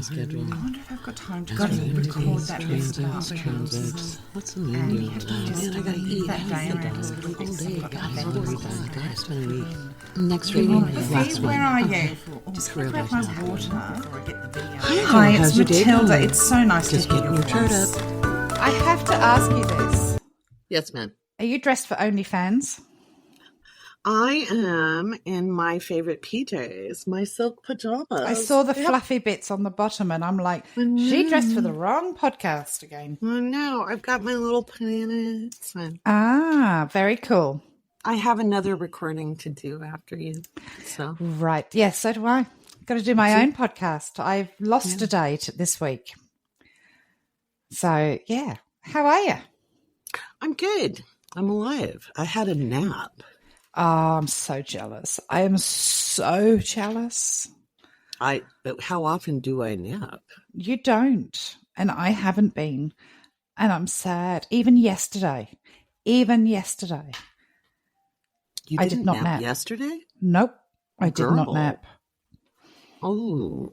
busy schedule. I wonder if I've got time to record that list about transits. What's the moon and doing? you have to just I gotta eat. that day around All some day. kind God, of it's event or already something. done. God, it's been a week. Next reading is last See, week. where are you? Just Grab realized my now. water. Hi, Hi, it's how's your day Matilda. going? It's so nice Just to hear getting your your chart voice. up. I have to ask you this. Yes, ma'am. Are you dressed for OnlyFans? I am in my favorite PJs, my silk pajamas. I saw the fluffy bits on the bottom and I'm like, she dressed for the wrong podcast again. Oh, no, I've got my little planets. Ah, very cool. I have another recording to do after you. So Right. Yes, so do I. Got to do my own podcast. I've lost a date this week. So, yeah. How are you? I'm good. I'm alive. I had a nap. Oh, I'm so jealous. I am so jealous. But how often do I nap? You don't. And I haven't been. And I'm sad. Even yesterday. You I didn't did not nap. yesterday? Nope. I did not Girl. nap. Oh,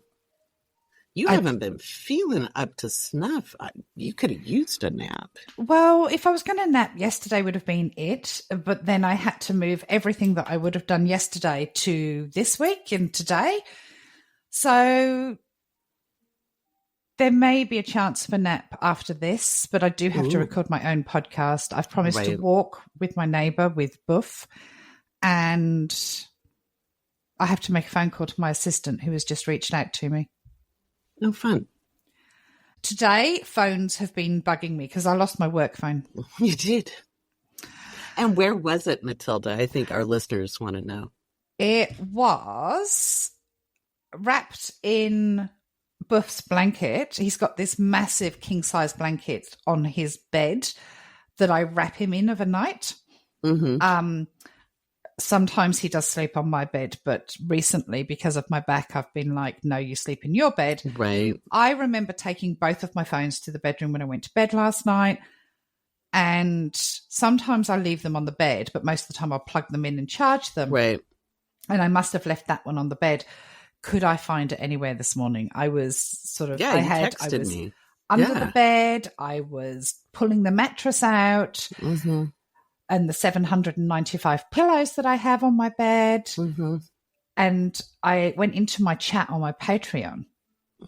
you haven't been feeling up to snuff. You could have used a nap. Well, if I was going to nap, yesterday would have been it. But then I had to move everything that I would have done yesterday to this week and today. So there may be a chance for nap after this, but I do have to record my own podcast. I've promised to walk with my neighbour with Buff, and I have to make a phone call to my assistant who has just reached out to me. No fun. Today, phones have been bugging me because I lost my work phone. You did. And where was it, Matilda? I think our listeners want to know. It was wrapped in Buff's blanket. He's got this massive king-size blanket on his bed that I wrap him in of a night. Mm-hmm. Sometimes he does sleep on my bed, but recently, because of my back, I've been like, no, you sleep in your bed. Right. I remember taking both of my phones to the bedroom when I went to bed last night, and sometimes I leave them on the bed, but most of the time I'll plug them in and charge them. Right. And I must have left that one on the bed. Could I find it anywhere this morning? I was sort of, I was me. under the bed. I was pulling the mattress out and the 795 pillows that I have on my bed. And I went into my chat on my Patreon.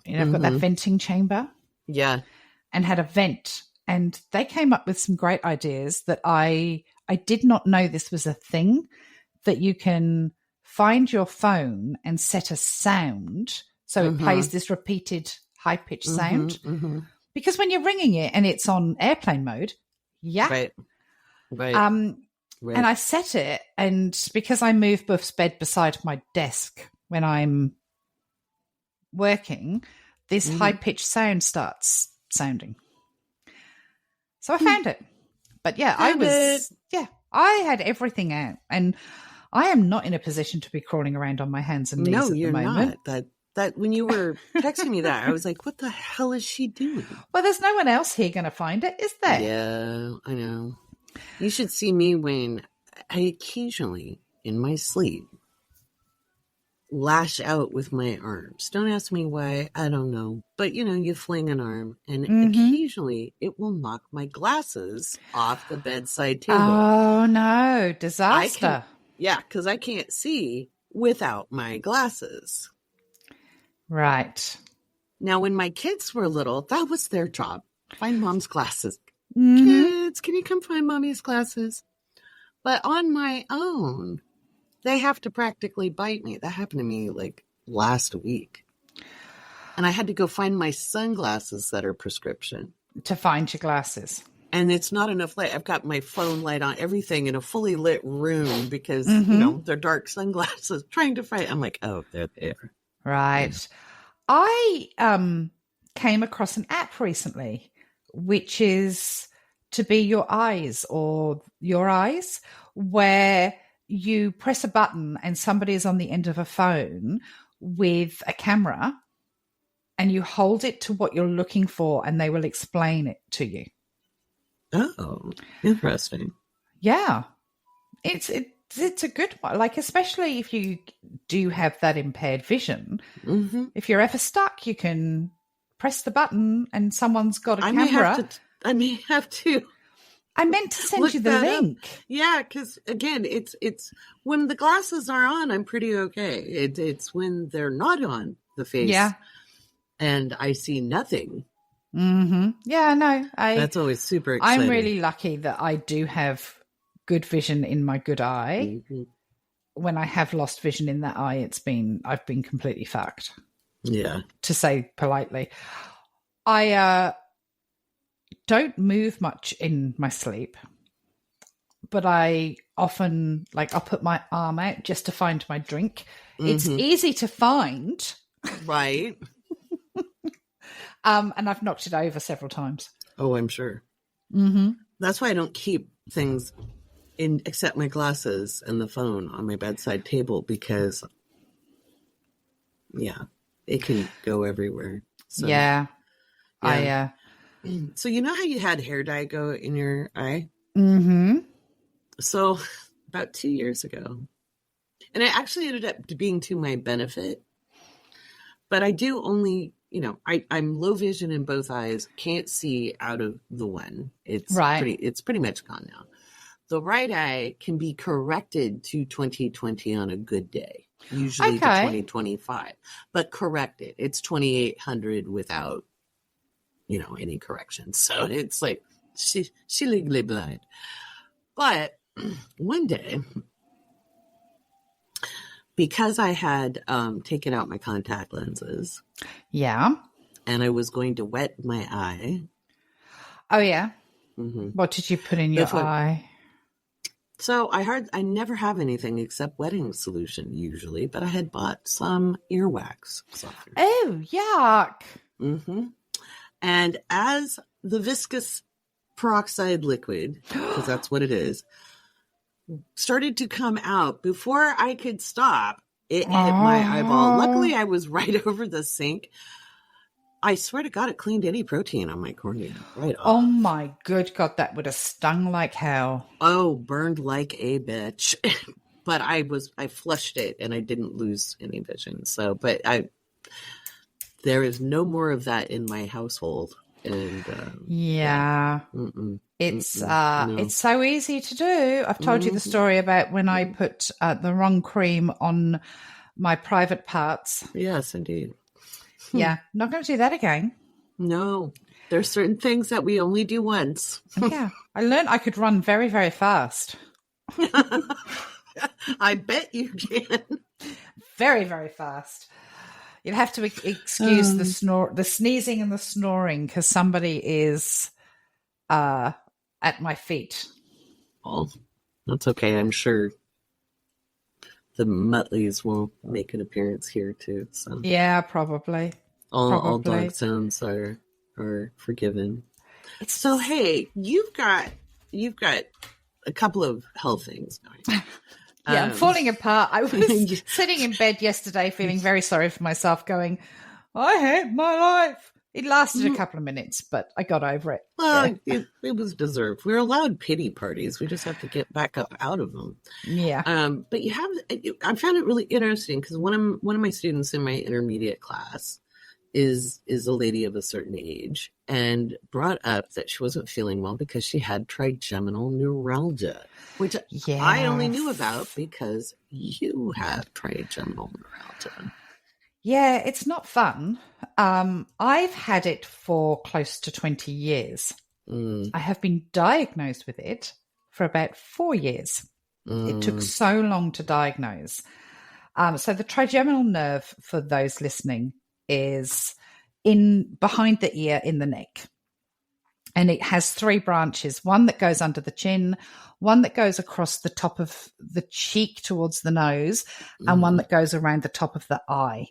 You know, I've got that venting chamber. Yeah. And had a vent. And they came up with some great ideas that I did not know this was a thing, that you can find your phone and set a sound so it plays this repeated high-pitched sound. Because when you're ringing it and it's on airplane mode, Right. And I set it, and because I move Buff's bed beside my desk when I'm working, this high-pitched sound starts sounding. So I found it. But yeah, I had everything out, and I am not in a position to be crawling around on my hands and knees at the moment. Not. That when you were texting me that, I was like, what the hell is she doing? Well, there's no one else here going to find it, is there? Yeah, I know. You should see me when I occasionally, in my sleep, lash out with my arms. Don't ask me why. I don't know. But, you fling an arm, and occasionally it will knock my glasses off the bedside table. Oh, no. Disaster. Because I can't see without my glasses. Right. Now, when my kids were little, that was their job. Find mom's glasses. Kids, can you come find mommy's glasses? But on my own, they have to practically bite me. That happened to me like last week. And I had to go find my sunglasses that are prescription. To find your glasses. And it's not enough light. I've got my phone light on, everything in a fully lit room because, they're dark sunglasses trying to fight. I'm like, oh, they're there. Right. Yeah. I came across an app recently, which is to be your eyes or your eyes, where you press a button and somebody is on the end of a phone with a camera and you hold it to what you're looking for and they will explain it to you. Oh, interesting. Yeah. It's it's a good one. Like, especially if you do have that impaired vision, if you're ever stuck, you can press the button and someone's got a camera. I may have to. I meant to send you the link. Yeah, because again, it's when the glasses are on, I'm pretty okay. It's when they're not on the face, and I see nothing. Yeah, no, that's always super exciting. I'm really lucky that I do have good vision in my good eye. When I have lost vision in that eye, I've been completely fucked. Yeah, to say politely. I don't move much in my sleep, but I often, like, I'll put my arm out just to find my drink. It's easy to find. Right. And I've knocked it over several times. Oh, I'm sure. That's why I don't keep things in except my glasses and the phone on my bedside table, because it can go everywhere. So, so you know how you had hair dye go in your eye? So about 2 years ago, and it actually ended up being to my benefit, but I do only, I'm low vision in both eyes, can't see out of the one. It's pretty much gone now. The right eye can be corrected to 20/20 on a good day, usually to 20/25, but corrected. It's 2800 without, any correction. So it's like she legally blind. But one day, because I had taken out my contact lenses, and I was going to wet my eye. Oh yeah. What did you put in your eye? So I never have anything except wetting solution usually, but I had bought some earwax softener. Oh, yuck. And as the viscous peroxide liquid, because that's what it is, started to come out, before I could stop, it hit my eyeball. Luckily, I was right over the sink. I swear to God, it cleaned any protein on my cornea right off. Oh my good God, that would have stung like hell. Oh, burned like a bitch. But I flushed it and I didn't lose any vision. So, but there is no more of that in my household. And it's so easy to do. I've told you the story about when I put the wrong cream on my private parts. Yes, indeed. Yeah, not going to do that again. No, there's certain things that we only do once. Yeah, I learned I could run very, very fast. I bet you can. Very, very fast. You'd have to excuse the sneezing and the snoring because somebody is at my feet. Oh, that's okay. I'm sure the Mutleys will make an appearance here too. So yeah, probably. All dog sounds are forgiven. So hey, you've got a couple of health things going. Yeah, I'm falling apart. I was sitting in bed yesterday feeling very sorry for myself, going, I hate my life. It lasted a couple of minutes, but I got over it. Well, it was deserved. We're allowed pity parties. We just have to get back up out of them. Yeah. But I found it really interesting because one of my students in my intermediate class is a lady of a certain age and brought up that she wasn't feeling well because she had trigeminal neuralgia, which I only knew about because you have trigeminal neuralgia. Yeah, it's not fun. I've had it for close to 20 years. I have been diagnosed with it for about 4 years. It took so long to diagnose. So the trigeminal nerve, for those listening, is behind the ear in the neck. And it has 3 branches, one that goes under the chin, one that goes across the top of the cheek towards the nose, and one that goes around the top of the eye.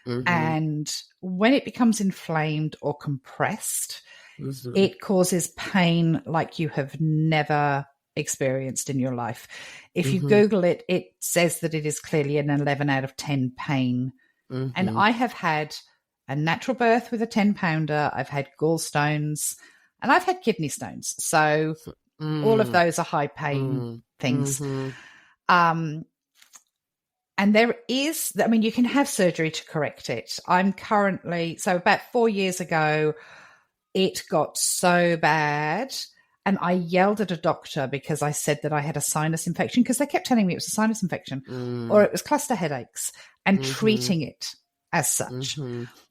And when it becomes inflamed or compressed, it causes pain like you have never experienced in your life. If you Google it, it says that it is clearly an 11 out of 10 pain. And I have had a natural birth with a 10-pounder. I've had gallstones and I've had kidney stones. So all of those are high pain things. And there is, I mean, you can have surgery to correct it. I'm currently, so about 4 years ago, it got so bad. And I yelled at a doctor because I said that I had a sinus infection, because they kept telling me it was a sinus infection or it was cluster headaches, and treating it as such.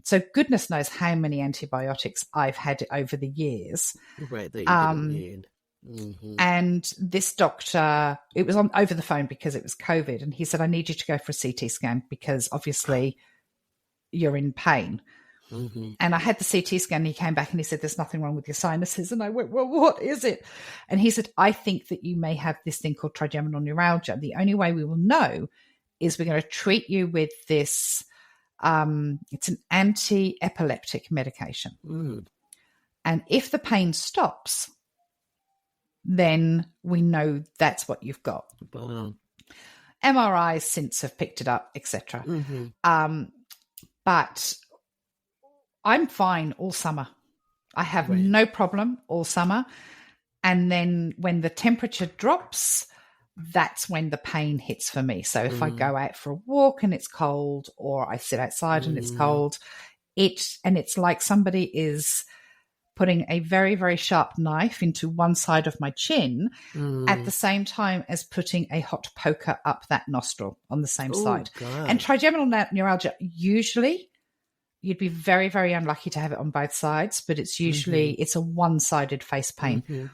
So goodness knows how many antibiotics I've had over the years. Right, that you didn't need. And this doctor, it was on over the phone because it was COVID, and he said, I need you to go for a CT scan because obviously you're in pain. And I had the CT scan, and he came back and he said, there's nothing wrong with your sinuses. And I went, well, what is it? And he said, I think that you may have this thing called trigeminal neuralgia. The only way we will know is we're going to treat you with this. It's an anti-epileptic medication. And if the pain stops, then we know that's what you've got. MRIs since have picked it up, etc. But I'm fine all summer. I have no problem all summer. And then when the temperature drops, that's when the pain hits for me. So if I go out for a walk and it's cold, or I sit outside and it's cold, it's like somebody is putting a very, very sharp knife into one side of my chin at the same time as putting a hot poker up that nostril on the same side. God. And trigeminal neuralgia, usually you'd be very, very unlucky to have it on both sides, but it's usually it's a one-sided face pain.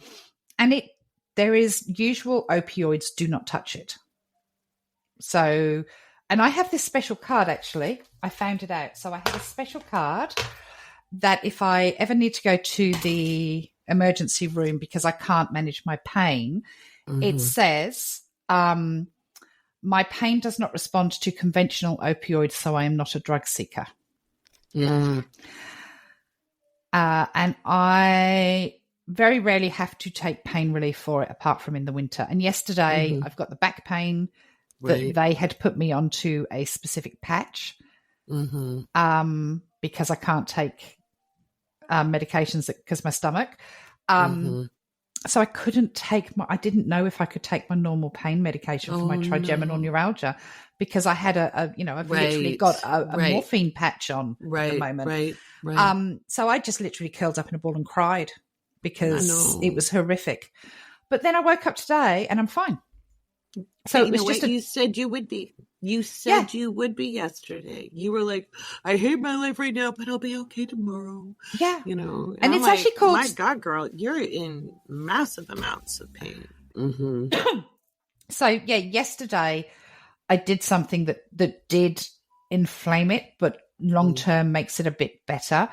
And there is usual opioids, do not touch it. So, and I have this special card, actually. I found it out. So I have a special card that if I ever need to go to the emergency room because I can't manage my pain, it says, my pain does not respond to conventional opioids, so I am not a drug seeker. And I very rarely have to take pain relief for it, apart from in the winter. And yesterday I've got the back pain that they had put me onto a specific patch because I can't take medications because my stomach. So I couldn't take I didn't know if I could take my normal pain medication for my trigeminal neuralgia because I had I've literally got a morphine patch on at the moment. So I just literally curled up in a ball and cried because it was horrific. But then I woke up today and I'm fine. So it was just you said you would be. You said you would be yesterday. You were like, I hate my life right now, but I'll be okay tomorrow. Yeah. And it's actually called, my God, girl, you're in massive amounts of pain. So, yesterday I did something that did inflame it, but long-term makes it a bit better.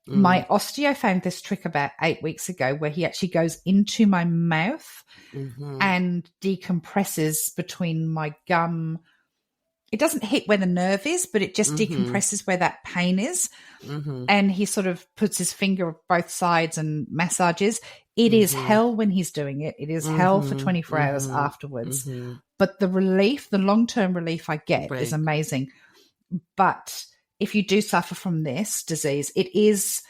My osteo found this trick about 8 weeks ago where he actually goes into my mouth and decompresses between my gum. It doesn't hit where the nerve is, but it just decompresses where that pain is. And he sort of puts his finger both sides and massages. It is hell when he's doing it. It is hell for 24 hours afterwards. But the relief, the long-term relief I get is amazing. But if you do suffer from this disease, it is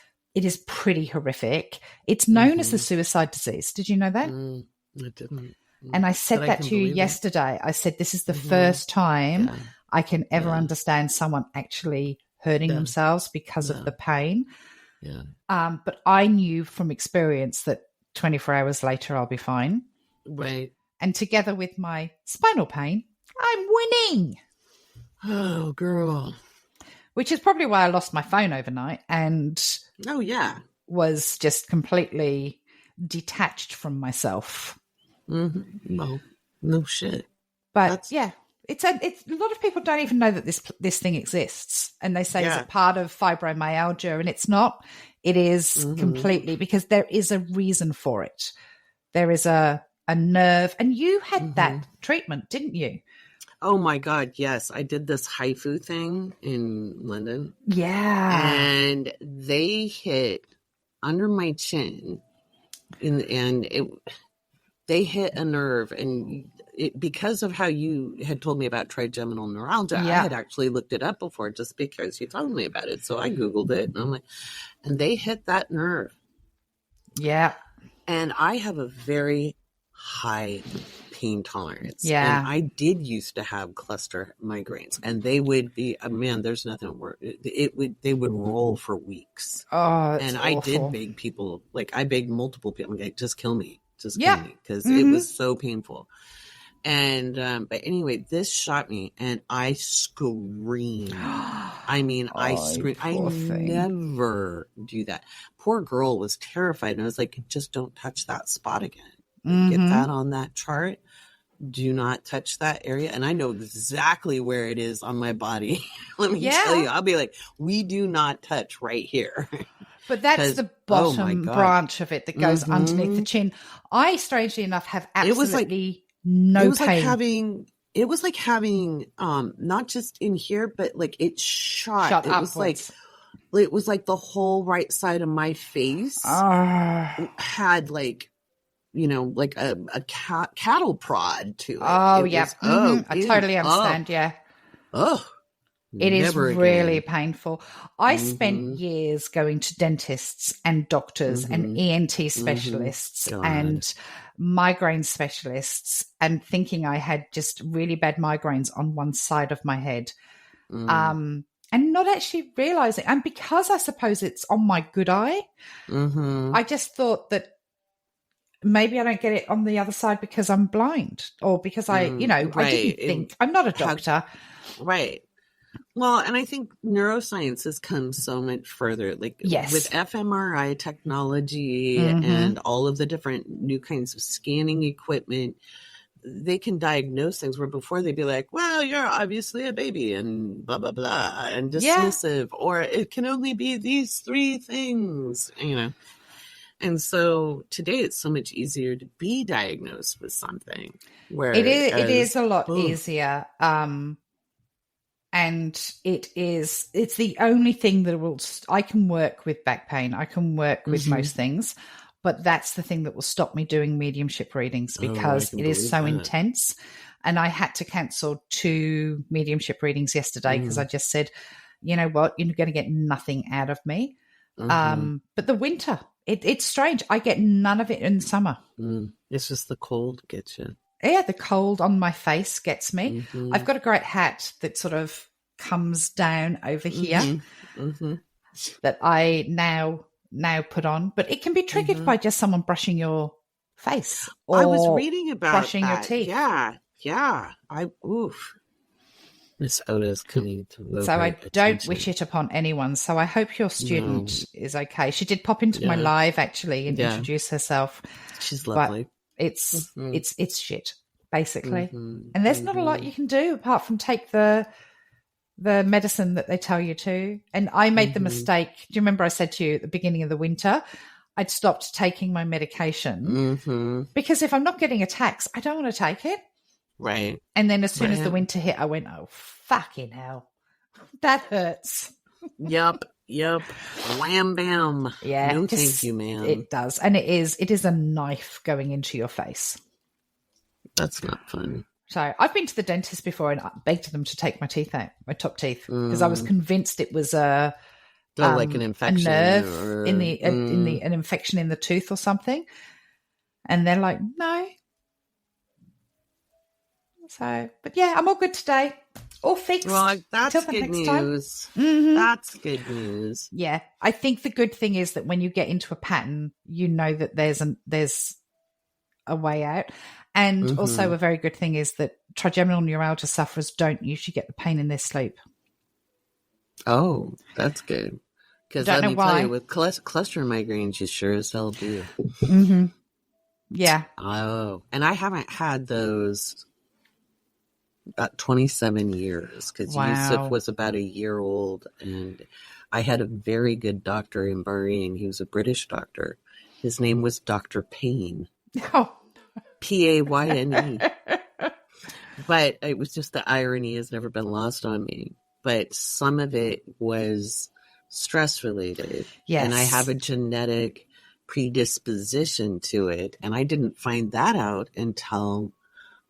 pretty horrific. It's known as the suicide disease. Did you know that? I didn't. And I said that to you yesterday. I said, this is the first time I can ever understand someone actually hurting themselves because of the pain. But I knew from experience that 24 hours later, I'll be fine. Right. And together with my spinal pain, I'm winning. Oh, girl. Which is probably why I lost my phone overnight and was just completely detached from myself. Well, no shit. But it's a lot of people don't even know that this thing exists, and they say it's a part of fibromyalgia, and it's not. It is completely, because there is a reason for it. There is a nerve, and you had that treatment, didn't you? Oh my God, yes. I did this HIFU thing in London. Yeah. And they hit under my chin they hit a nerve, and because of how you had told me about trigeminal neuralgia, I had actually looked it up before just because you told me about it. So I Googled it, and I'm like, and they hit that nerve. Yeah. And I have a very high pain tolerance. Yeah. And I did used to have cluster migraines, and they would be, man, there's nothing worse. They would roll for weeks. Oh, it's and awful. I did beg people, like I begged multiple people, like, just kill me. Just Yeah. kill me. Because it was so painful. And, but anyway, this shot me and I screamed. I mean, I screamed. I poor thing. never do that. Poor girl was terrified. And I was like, just don't touch that spot again. Mm-hmm. Get that on that chart. Do not touch that area. And I know exactly where it is on my body. Let me tell you, I'll be like, we do not touch right here. But that's the bottom branch of it that goes underneath the chin. I, strangely enough, have absolutely no pain. It was like having, not just in here, but like it shot it upwards. It was like the whole right side of my face had like, like a cattle prod to it. Oh, yeah. I totally understand. Yeah. Oh, it is really painful. I spent years going to dentists and doctors and ENT specialists and migraine specialists and thinking I had just really bad migraines on one side of my head. And not actually realizing, and because I suppose it's on my good eye, I just thought that maybe I don't get it on the other side because I'm blind or because I didn't think. I'm not a doctor. Right. Well, and I think neuroscience has come so much further, like with fMRI technology and all of the different new kinds of scanning equipment, they can diagnose things where before they'd be like, well, you're obviously a baby and blah, blah, blah, and dismissive, or it can only be these 3 things, And so today it's so much easier to be diagnosed with something. Where it is a lot easier. And it's the only thing that I can work with back pain. I can work with most things, but that's the thing that will stop me doing mediumship readings because it is so intense. And I had to cancel 2 mediumship readings yesterday because I just said, you know what, you're going to get nothing out of me. But the winter, it's strange. I get none of it in summer. It's just the cold gets you. Yeah, the cold on my face gets me. I've got a great hat that sort of comes down over here that I now put on, but it can be triggered by just someone brushing your face or I was reading about brushing your teeth. Yeah. Miss Oda's coming to so I don't wish it upon anyone. So I hope your student is okay. She did pop into my live actually and introduce herself. She's lovely. But it's shit basically, and there's not a lot you can do apart from take the medicine that they tell you to. And I made the mistake. Do you remember I said to you at the beginning of the winter, I'd stopped taking my medication because if I'm not getting attacks, I don't want to take it. Right. And then as soon as the winter hit, I went, oh fucking hell, that hurts. Yep. Wham bam. Yeah. No, thank you, man. It does. And it is a knife going into your face. That's not fun. So I've been to the dentist before and I begged them to take my teeth out, my top teeth, because I was convinced it was like an infection, a nerve an infection in the tooth or something. And they're like, no. So, but yeah, I'm all good today. All fixed. Well, that's good news. That's good news. Yeah. I think the good thing is that when you get into a pattern, you know that there's a way out. And also a very good thing is that trigeminal neuralgia sufferers don't usually get the pain in their sleep. Oh, that's good. Because let me tell you, with cluster migraines, you sure as hell do. Yeah. Oh, and I haven't had those about 27 years because Yusuf was about a year old, and I had a very good doctor in Bahrain. He was a British doctor. His name was Dr. Payne. Oh. Payne. But it was just the irony has never been lost on me. But some of it was stress related. Yes. And I have a genetic predisposition to it. And I didn't find that out until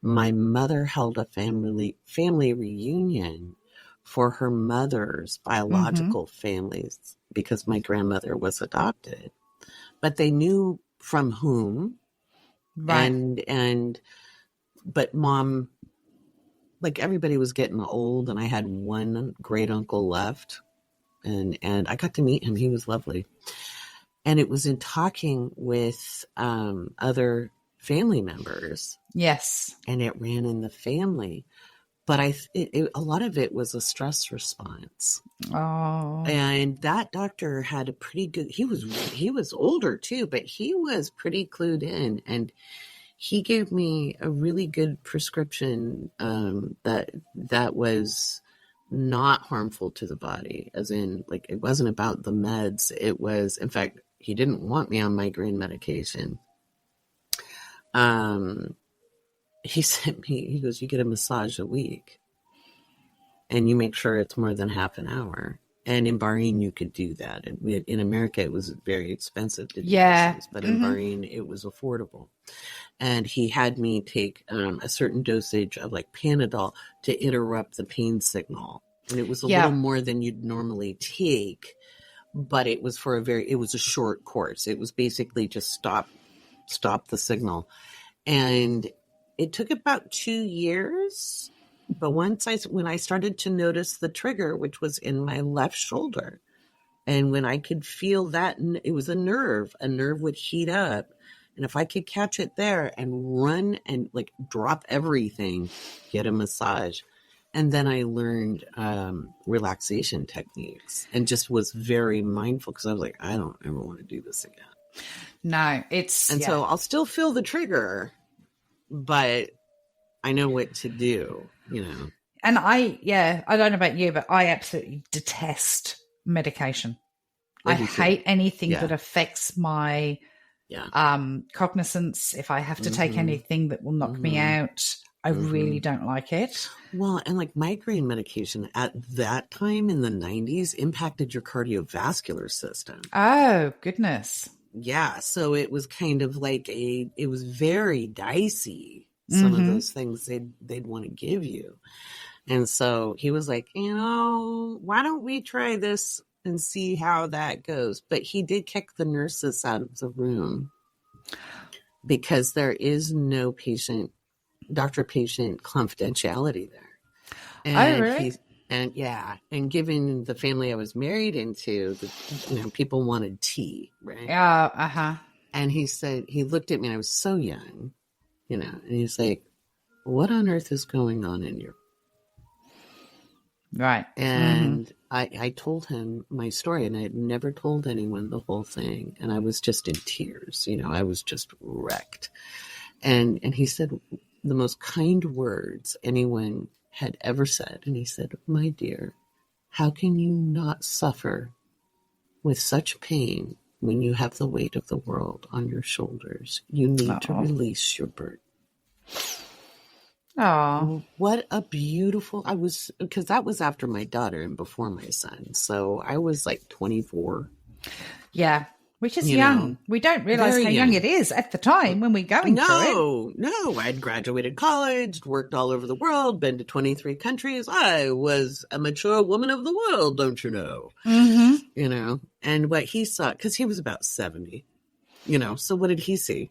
my mother held a family reunion for her mother's biological families because my grandmother was adopted. But they knew from whom. Right. And but mom, like everybody was getting old, and I had one great uncle left, and I got to meet him. He was lovely. And it was in talking with other family members. Yes. And it ran in the family. But a lot of it was a stress response. Oh. And that doctor had a pretty good, he was older too, but he was pretty clued in. And he gave me a really good prescription that was not harmful to the body, as in, like, it wasn't about the meds. It was, in fact, he didn't want me on migraine medication. He sent me, he goes, you get a massage a week and you make sure it's more than half an hour. And in Bahrain, you could do that. And in America, it was very expensive to do these things, but in Bahrain, it was affordable. And he had me take a certain dosage of like Panadol to interrupt the pain signal. And it was a little more than you'd normally take, but it was it was a short course. It was basically just stop the signal. And it took about 2 years. But when I started to notice the trigger, which was in my left shoulder, and when I could feel that, it was a nerve would heat up. And if I could catch it there and run and like drop everything, get a massage. And then I learned relaxation techniques and just was very mindful, because I was like, I don't ever want to do this again. No, so I'll still feel the trigger, but I know what to do, you know. And I don't know about you, but I absolutely detest medication. I hate anything that affects my cognizance. If I have to take anything that will knock me out, I really don't like it. Well, and like migraine medication at that time in the 90s impacted your cardiovascular system. Oh, goodness. Yeah. So it was kind of like it was very dicey. Some of those things they'd want to give you. And so he was like, why don't we try this and see how that goes? But he did kick the nurses out of the room because there is no doctor-patient confidentiality there. And really? And given the family I was married into, people wanted tea, right? Yeah, And he said, he looked at me, and I was so young, and he's like, what on earth is going on in your... Right. And I told him my story, and I had never told anyone the whole thing. And I was just in tears, I was just wrecked. And he said the most kind words anyone had ever said. And he said, my dear, how can you not suffer with such pain when you have the weight of the world on your shoulders? You need to release your burden. Oh, what a beautiful, because that was after my daughter and before my son. So I was like 24. Yeah. Which is young. We don't realize how young it is at the time when we're going through it. No. I'd graduated college, worked all over the world, been to 23 countries. I was a mature woman of the world, don't you know? And what he saw, because he was about 70, so what did he see?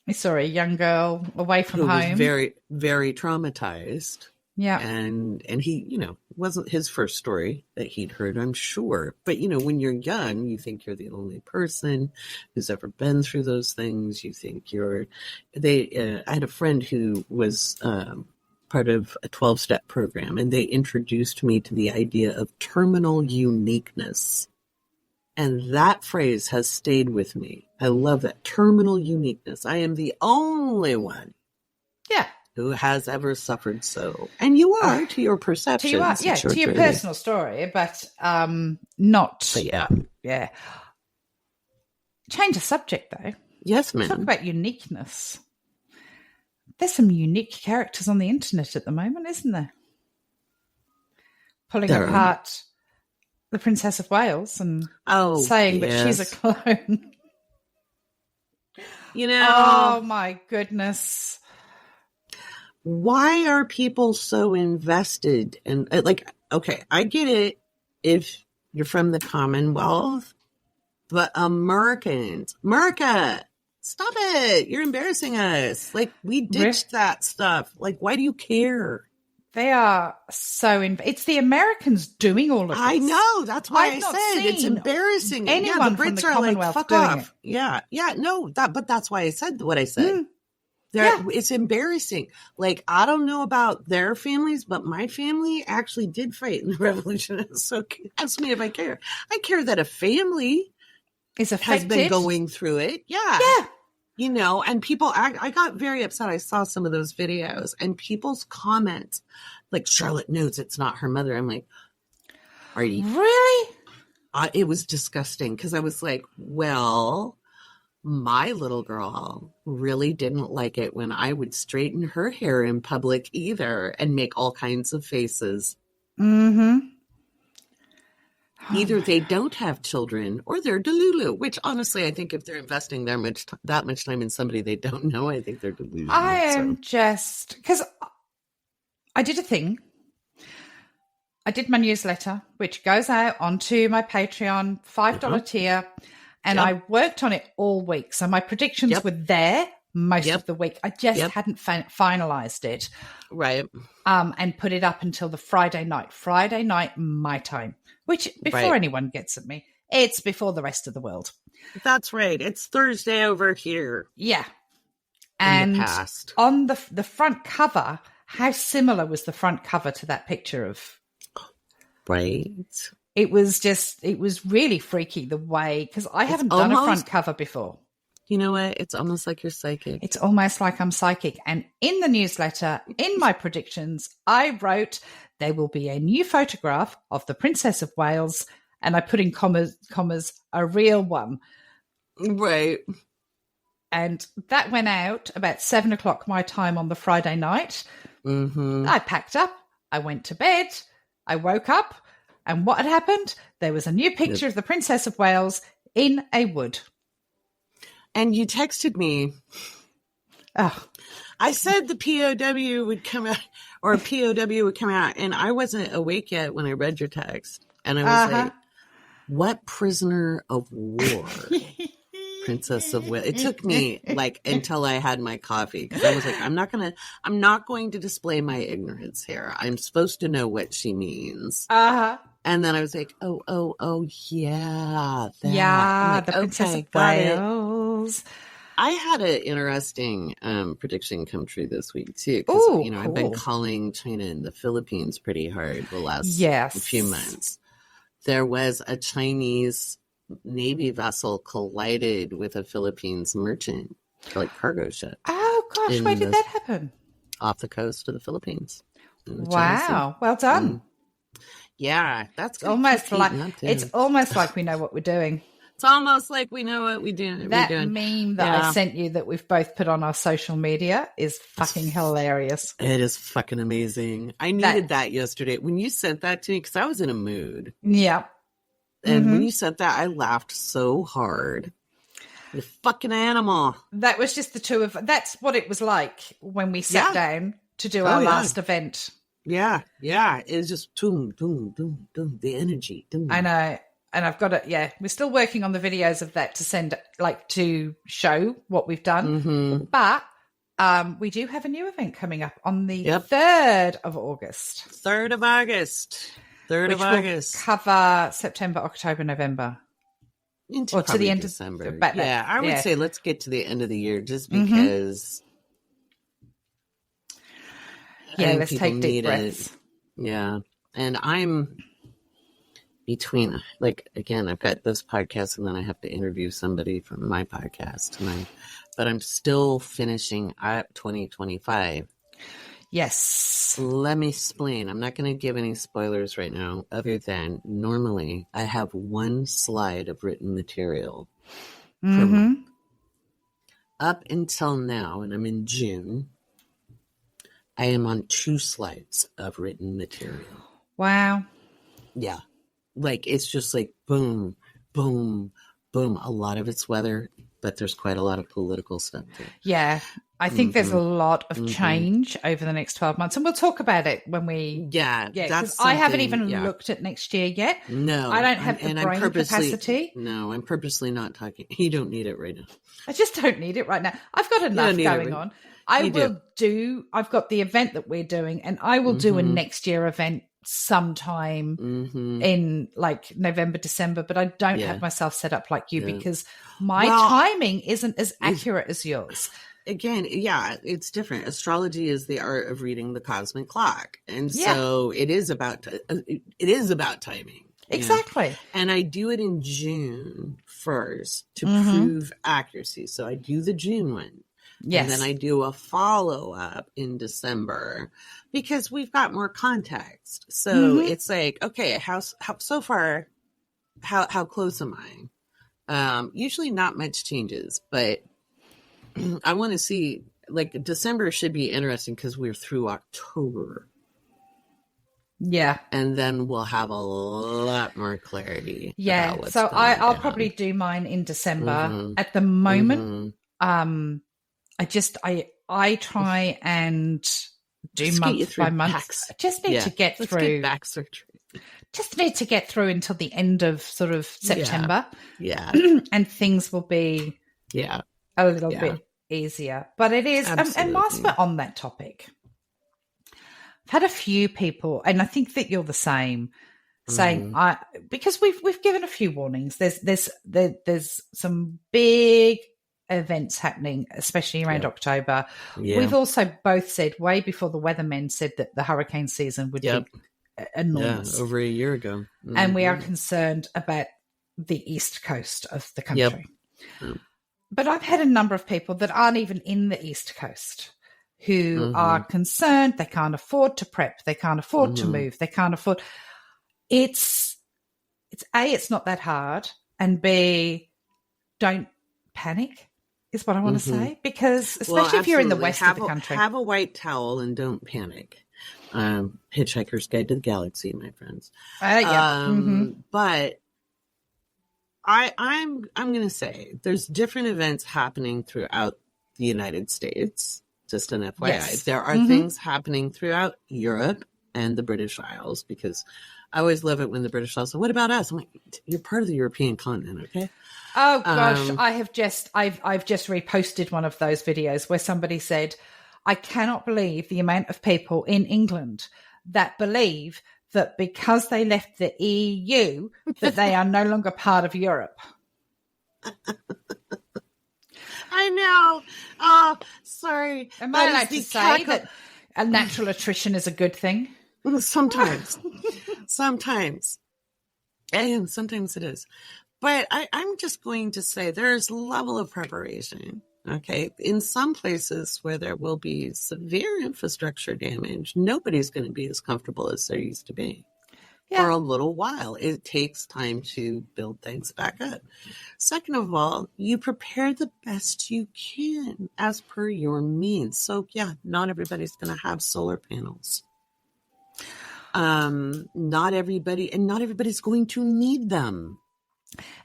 He saw a young girl away from home. Was very, very traumatized. Yeah. And he, wasn't his first story that he'd heard, I'm sure. But, when you're young, you think you're the only person who's ever been through those things. You think I had a friend who was part of a 12-step program, and they introduced me to the idea of terminal uniqueness. And that phrase has stayed with me. I love that. Terminal uniqueness. I am the only one. Yeah. Who has ever suffered so. And you are, to your perception. To your personal story, but not. But yeah. Change the subject, though. Yes, ma'am. Talk about uniqueness. There's some unique characters on the internet at the moment, isn't there? Pulling apart the Princess of Wales and saying that she's a clone. Oh, my goodness. Why are people so invested in, I get it if you're from the Commonwealth, but America, Stop it. You're embarrassing us. Like, we ditched that stuff. Like, why do you care? They are so it's the Americans doing all of this. I know. That's why I've I not said it's seen embarrassing. anyone the from Brits the are like, Commonwealth fuck doing off. it. No, but that's why I said what I said. It's embarrassing. Like, I don't know about their families, but my family actually did fight in the revolution. So ask me if I care. I care that a family is affected. Has been going through it. Yeah. You know, and people, I got very upset. I saw some of those videos and people's comments, like, Charlotte knows it's not her mother. I'm like, are you? Really? It was disgusting because I was like, well, my little girl really didn't like it when I would straighten her hair in public either and make all kinds of faces. Mm-hmm. Either they don't have children or they're delulu, which honestly, I think if they're investing that much time in somebody they don't know, I think they're delusional. I am just, because I did a thing. I did my newsletter, which goes out onto my Patreon, $5 tier, and I worked on it all week. So my predictions were there most of the week. I just hadn't finalized it. Right. And put it up until the Friday night my time, which before anyone gets at me, it's before the rest of the world. That's right. It's Thursday over here. Yeah. And on the front cover, how similar was the front cover to that picture of? Right. It was really freaky the way, because I haven't done a front cover before. You know what? It's almost like you're psychic. It's almost like I'm psychic. And in the newsletter, in my predictions, I wrote there will be a new photograph of the Princess of Wales, and I put in commas, a real one. Right. And that went out about 7:00 my time on the Friday night. Mm-hmm. I packed up. I went to bed. I woke up. And what had happened? There was a new picture of the Princess of Wales in a wood. And you texted me. Oh. I said the POW would come out, or POW would come out, and I wasn't awake yet when I read your text. And I was like, what prisoner of war? Princess of Wales. It took me like until I had my coffee, because I was like, I'm not going to display my ignorance here. I'm supposed to know what she means. And then I was like, oh, yeah. That. Yeah, like, the Princess of Wales. I had an interesting prediction come true this week, too. Because, cool. I've been calling China and the Philippines pretty hard the last few months. There was a Chinese Navy vessel collided with a Philippines merchant, like cargo ship. Oh, gosh. Where did that happen? Off the coast of the Philippines. Wow. Well done. Yeah, that's almost like we know what we're doing. It's almost like we know what we do. That meme that I sent you that we've both put on our social media is fucking hilarious. It is fucking amazing. I needed that yesterday when you sent that to me, because I was in a mood. Yeah. And when you sent that, I laughed so hard. The fucking animal. That was just the two of. That's what it was like when we sat down to do our last event. Yeah. It's just doom, doom, doom, doom. The energy. Doom. I know. And I've got it. Yeah. We're still working on the videos of that to send, like, to show what we've done. Mm-hmm. But we do have a new event coming up on the 3rd of August. 3rd of August. 3rd of August. Will cover September, October, November. Or to the end of December. I would say let's get to the end of the year, just because. Yeah, let's take deep breaths. Yeah. And I'm between, like, again, I've got this podcast and then I have to interview somebody from my podcast tonight. But I'm still finishing up 2025. Yes. Let me explain. I'm not going to give any spoilers right now, other than normally I have one slide of written material per month. Up until now, and I'm in June, I am on 2 slides of written material. Wow. Yeah. Like, it's just like boom, boom, boom. A lot of it's weather. but there's quite a lot of political stuff too. Yeah. I think there's a lot of change over the next 12 months, and we'll talk about it when we. Yeah, because I haven't even looked at next year yet. No, I don't have the brain capacity. No, I'm purposely not talking. You don't need it right now. I just don't need it right now. I've got enough going on. I've got the event that we're doing, and I will do a next year event sometime in like November, December, but I don't have myself set up like you because my timing isn't as accurate as yours. Again, it's different. Astrology is the art of reading the cosmic clock. And so it is about timing. Exactly. Know? And I do it in June 1st to prove accuracy. So I do the June one. Yes. And then I do a follow-up in December because we've got more context. So it's like, okay, how so far, how close am I? Usually not much changes, but I want to see, like, December should be interesting because we're through October. Yeah. And then we'll have a lot more clarity. Yeah. So I'll probably do mine in December. At the moment, I try and do month by month. I just need to get through. Let's get back surgery. Just need to get through until the end of sort of September. Yeah. And things will be a little bit easier. But it is, and whilst we're on that topic, I've had a few people, and I think that you're the same, saying because we've given a few warnings. There's some big events happening, especially around October. We've also both said way before the weathermen said that the hurricane season would be enormous. Over a year ago. And we are concerned about the east coast of the country. But I've had a number of people that aren't even in the east coast who are concerned. They can't afford to prep. They can't afford to move. They can't afford. It's A, it's not that hard, and B, don't panic is what I want to say, because especially if you're in the west of the country. Have a white towel and don't panic. Hitchhiker's Guide to the Galaxy, my friends. But I'm going to say there's different events happening throughout the United States. Just an FYI. Yes. There are things happening throughout Europe and the British Isles, because I always love it when the British Isles say, what about us? I'm like, you're part of the European continent, okay? Oh gosh, I've just reposted one of those videos where somebody said, I cannot believe the amount of people in England that believe that because they left the EU that they are no longer part of Europe. I know. Oh, sorry. Am I allowed to say that a natural attrition is a good thing? Sometimes. Sometimes. And sometimes it is. But I'm just going to say there's a level of preparation. Okay. In some places where there will be severe infrastructure damage, nobody's going to be as comfortable as they used to be. For a little while. It takes time to build things back up. Second of all, you prepare the best you can as per your means. So not everybody's going to have solar panels. Not everybody's going to need them.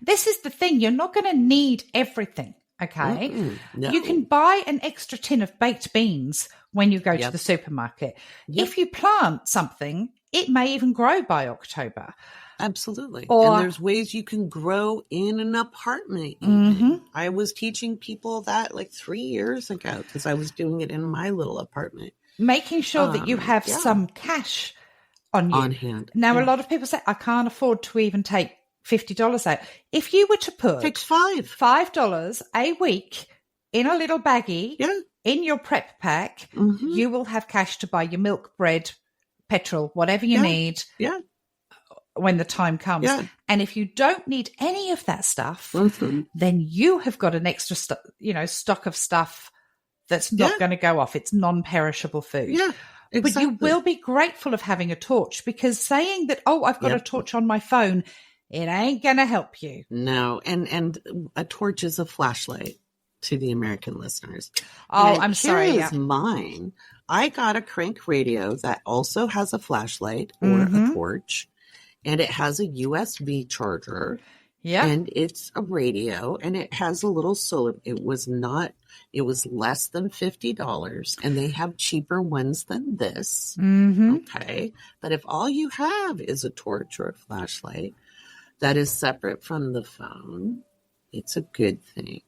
This is the thing. You're not going to need everything. Okay. No. You can buy an extra tin of baked beans when you go to the supermarket. If you plant something, it may even grow by October. Absolutely. And there's ways you can grow in an apartment. I was teaching people that like 3 years ago because I was doing it in my little apartment. Making sure that you have some cash on you. On hand. Now, a lot of people say, I can't afford to even take $50 out. If you were to put $5 a week in a little baggie in your prep pack, you will have cash to buy your milk, bread, petrol, whatever you need when the time comes. And if you don't need any of that stuff, then you have got an extra stock of stuff that's not going to go off. It's non-perishable food. Exactly. But you will be grateful of having a torch, because saying that, I've got a torch on my phone, it ain't going to help you. No. And a torch is a flashlight to the American listeners. I'm sorry. Here is mine. I got a crank radio that also has a flashlight or a torch, and it has a USB charger. Yeah. And it's a radio, and it has a little solar. It was less than $50, and they have cheaper ones than this. Mm-hmm. Okay. But if all you have is a torch or a flashlight that is separate from the phone, it's a good thing.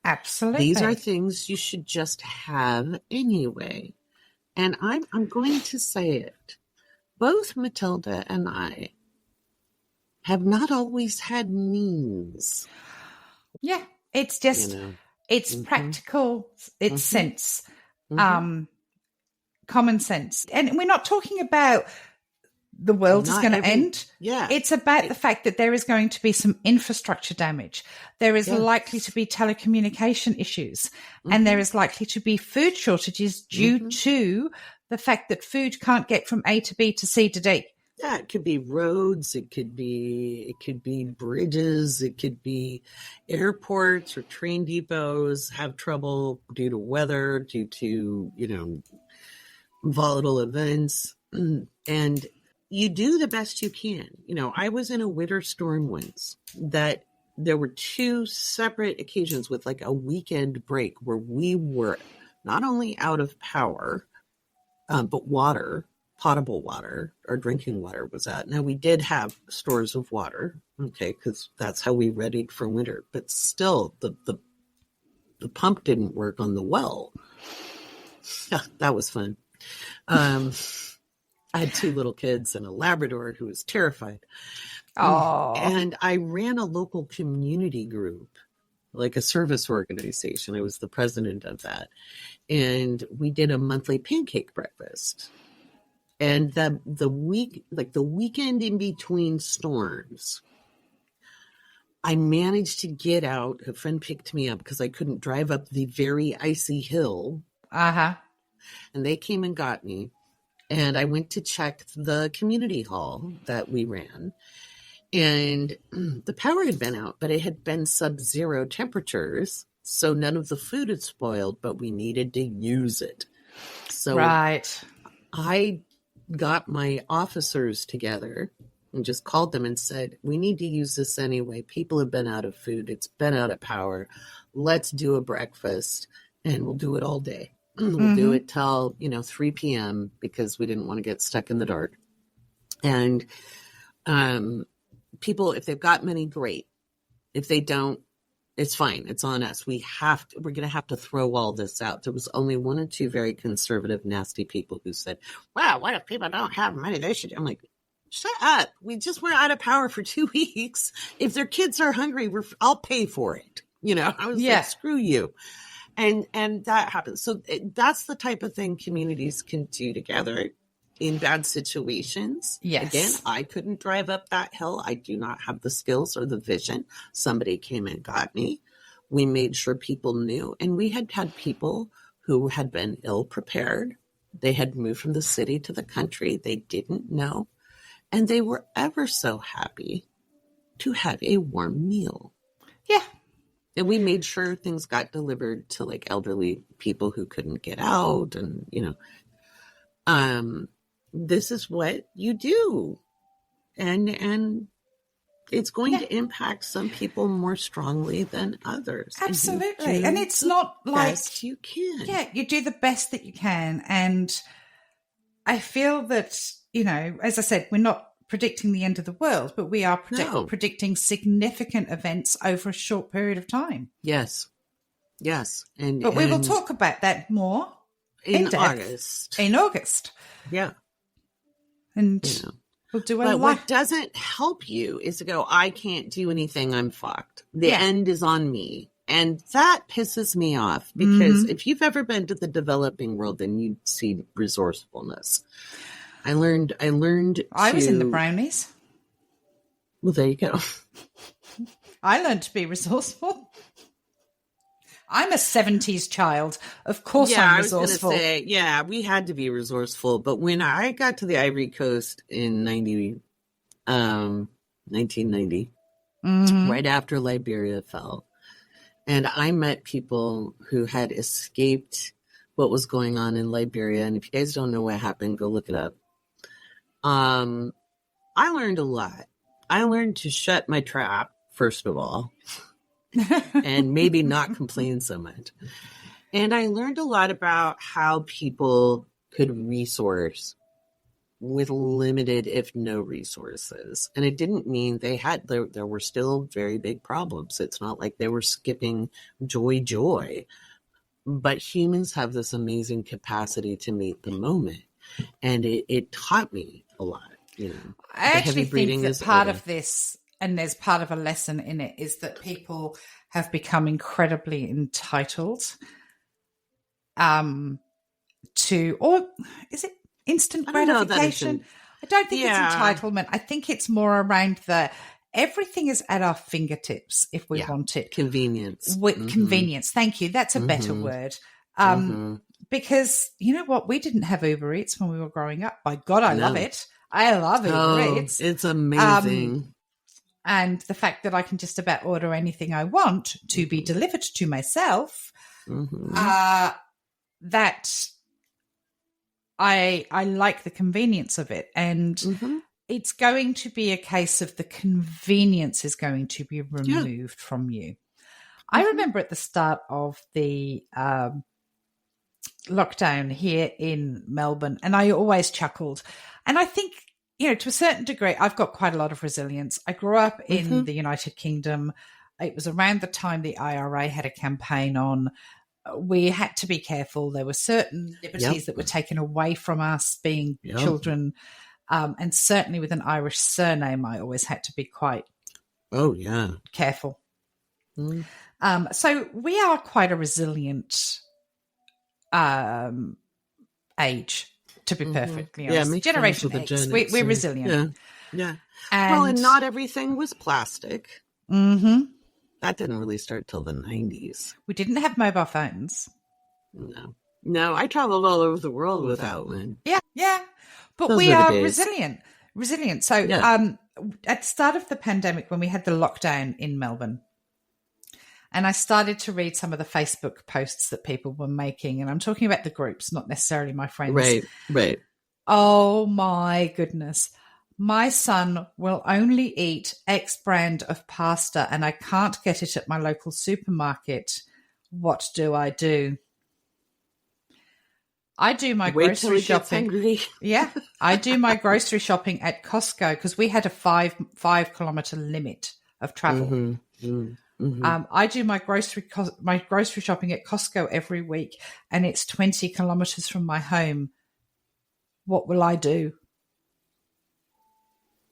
Absolutely. These are things you should just have anyway. And I'm going to say it. Both Matilda and I have not always had means. Yeah. It's just, it's practical, it's sense, common sense. And we're not talking about the world is going to end. Yeah. It's about the fact that there is going to be some infrastructure damage. There is likely to be telecommunication issues, and there is likely to be food shortages due to the fact that food can't get from A to B to C to D. Yeah, it could be roads, it could be bridges, it could be airports or train depots have trouble due to weather, due to, volatile events. And you do the best you can. I was in a winter storm once that there were 2 separate occasions with like a weekend break where we were not only out of power, but water, potable water, or drinking water was out. Now, we did have stores of water, okay, because that's how we readied for winter. But still, the pump didn't work on the well. That was fun. I had 2 little kids and a Labrador who was terrified. Oh. And I ran a local community group, like a service organization. I was the president of that. And we did a monthly pancake breakfast. And the weekend in between storms, I managed to get out. A friend picked me up because I couldn't drive up the very icy hill. Uh-huh. And they came and got me. And I went to check the community hall that we ran. And the power had been out, but it had been sub-zero temperatures. So none of the food had spoiled, but we needed to use it. So right. I got my officers together and just called them and said, we need to use this anyway. People have been out of food. It's been out of power. Let's do a breakfast, and we'll do it all day. We'll do it till, 3 p.m. because we didn't want to get stuck in the dark. And people, if they've got money, great. If they don't, it's fine. It's on us. We're going to have to throw all this out. There was only 1 or 2 very conservative, nasty people who said, wow, what if people don't have money? They should. I'm like, shut up. We just were out of power for 2 weeks. If their kids are hungry, I'll pay for it. I was like, screw you. And that happens. So that's the type of thing communities can do together in bad situations. Yes. Again, I couldn't drive up that hill. I do not have the skills or the vision. Somebody came and got me. We made sure people knew. And we had people who had been ill prepared. They had moved from the city to the country. They didn't know. And they were ever so happy to have a warm meal. Yeah. And we made sure things got delivered to like elderly people who couldn't get out. And, this is what you do. And it's going to impact some people more strongly than others. Absolutely. And it's not like best you can. Yeah, you do the best that you can. And I feel that, as I said, we're not predicting the end of the world, but we are predicting significant events over a short period of time. Yes. But we will talk about that more in August. In August. Yeah. And we'll do But what doesn't help you is to go, I can't do anything, I'm fucked. The end is on me. And that pisses me off because if you've ever been to the developing world, then you'd see resourcefulness. I learned. I was in the brownies. Well, there you go. I learned to be resourceful. I'm a 70s child. Of course I'm resourceful. I was going to say, we had to be resourceful. But when I got to the Ivory Coast in 1990, right after Liberia fell, and I met people who had escaped what was going on in Liberia. And if you guys don't know what happened, go look it up. I learned a lot. I learned to shut my trap, first of all, and maybe not complain so much. And I learned a lot about how people could resource with limited, if no resources. And it didn't mean there were still very big problems. It's not like they were skipping joy. But humans have this amazing capacity to meet the moment. And it taught me a lot. I actually think that part of this, and there's part of a lesson in it, is that people have become incredibly entitled to, or is it instant gratification? I don't think it's entitlement. I think it's more around everything is at our fingertips if we want it. Convenience. Convenience. Thank you. That's a better word. Because you know what? We didn't have Uber Eats when we were growing up. By God, I love it. I love Uber Eats. It's amazing. And the fact that I can just about order anything I want to be delivered to myself, that I like the convenience of it. And it's going to be a case of the convenience is going to be removed from you. I remember at the start of the lockdown here in Melbourne, and I always chuckled. And I think, to a certain degree, I've got quite a lot of resilience. I grew up in the United Kingdom. It was around the time the IRA had a campaign on. We had to be careful. There were certain liberties that were taken away from us being children. And certainly with an Irish surname, I always had to be quite careful. So we are quite a resilient age, to be perfectly honest. Generation X, we're resilient. Yeah. And not everything was plastic. That didn't really start till the 90s. We didn't have mobile phones. No, I traveled all over the world without one. Yeah. But we are resilient. So at the start of the pandemic, when we had the lockdown in Melbourne, and I started to read some of the Facebook posts that people were making, and I'm talking about the groups, not necessarily my friends. Right. Oh, my goodness. My son will only eat X brand of pasta, and I can't get it at my local supermarket. What do I do? I do my grocery shopping. Yeah, I do my grocery shopping at Costco because we had a 5 kilometer limit of travel. I do my grocery shopping at Costco every week, and it's 20 kilometers from my home. What will I do?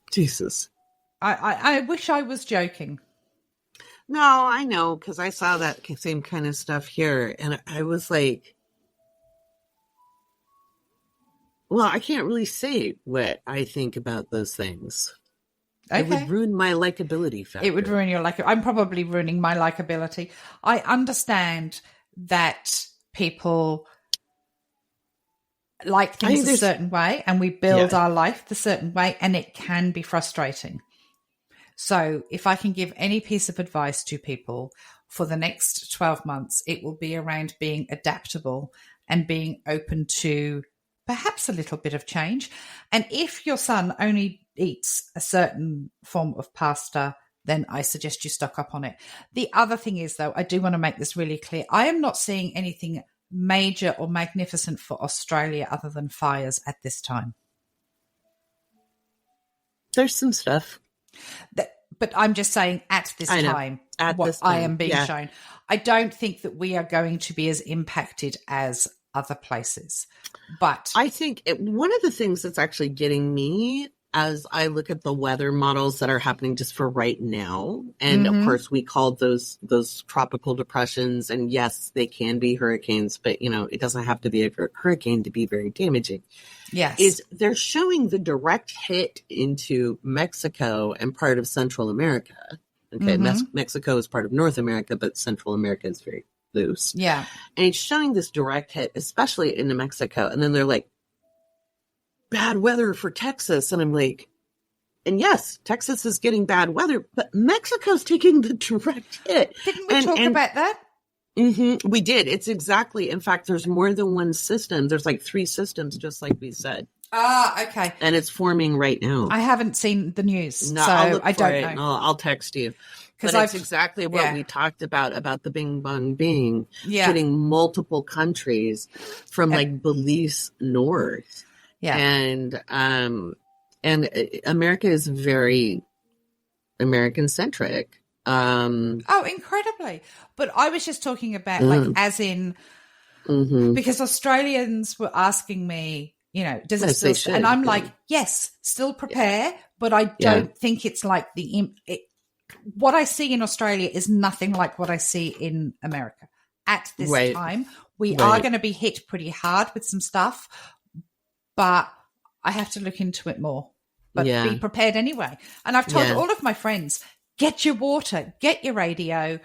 Jesus. I wish I was joking. No, I know, because I saw that same kind of stuff here, and I was like, well, I can't really say what I think about those things. Okay. It would ruin my likability factor. It would ruin your I'm probably ruining my likability. I understand that people like things a certain way, and we build our life the certain way, and it can be frustrating. So if I can give any piece of advice to people for the next 12 months, it will be around being adaptable and being open to perhaps a little bit of change. And if your son only eats a certain form of pasta, then I suggest you stock up on it. The other thing is, though, I do want to make this really clear. I am not seeing anything major or magnificent for Australia other than fires at this time. There's some stuff. But I'm just saying at this time, I am being shown. I don't think that we are going to be as impacted as other places. But I think one of the things that's actually getting me as I look at the weather models that are happening just for right now, and of course we called those tropical depressions, and yes, they can be hurricanes, but it doesn't have to be a hurricane to be very damaging. Yes. Is they're showing the direct hit into Mexico and part of Central America. Okay, Mexico is part of North America, but Central America is very loose. Yeah. And it's showing this direct hit, especially into Mexico. And then they're like, bad weather for Texas. And I'm like, and yes, Texas is getting bad weather, but Mexico's taking the direct hit. Didn't we talk about that? We did. It's exactly. In fact, there's more than one system. There's like 3 systems, just like we said. Okay. And it's forming right now. I haven't seen the news, No, so I'll look I for don't it. know. I'll text you. Because I've that's exactly what we talked about the Bing Bong Bing hitting multiple countries from like Belize north. Yeah. And America is very American centric. Incredibly. But I was just talking about like as in because Australians were asking me, you know, does it still and I'm like, yes, still prepare, but I don't think it's like what I see in Australia is nothing like what I see in America at this time. We are going to be hit pretty hard with some stuff, but I have to look into it more. But be prepared anyway. And I've told all of my friends, get your water, get your radio.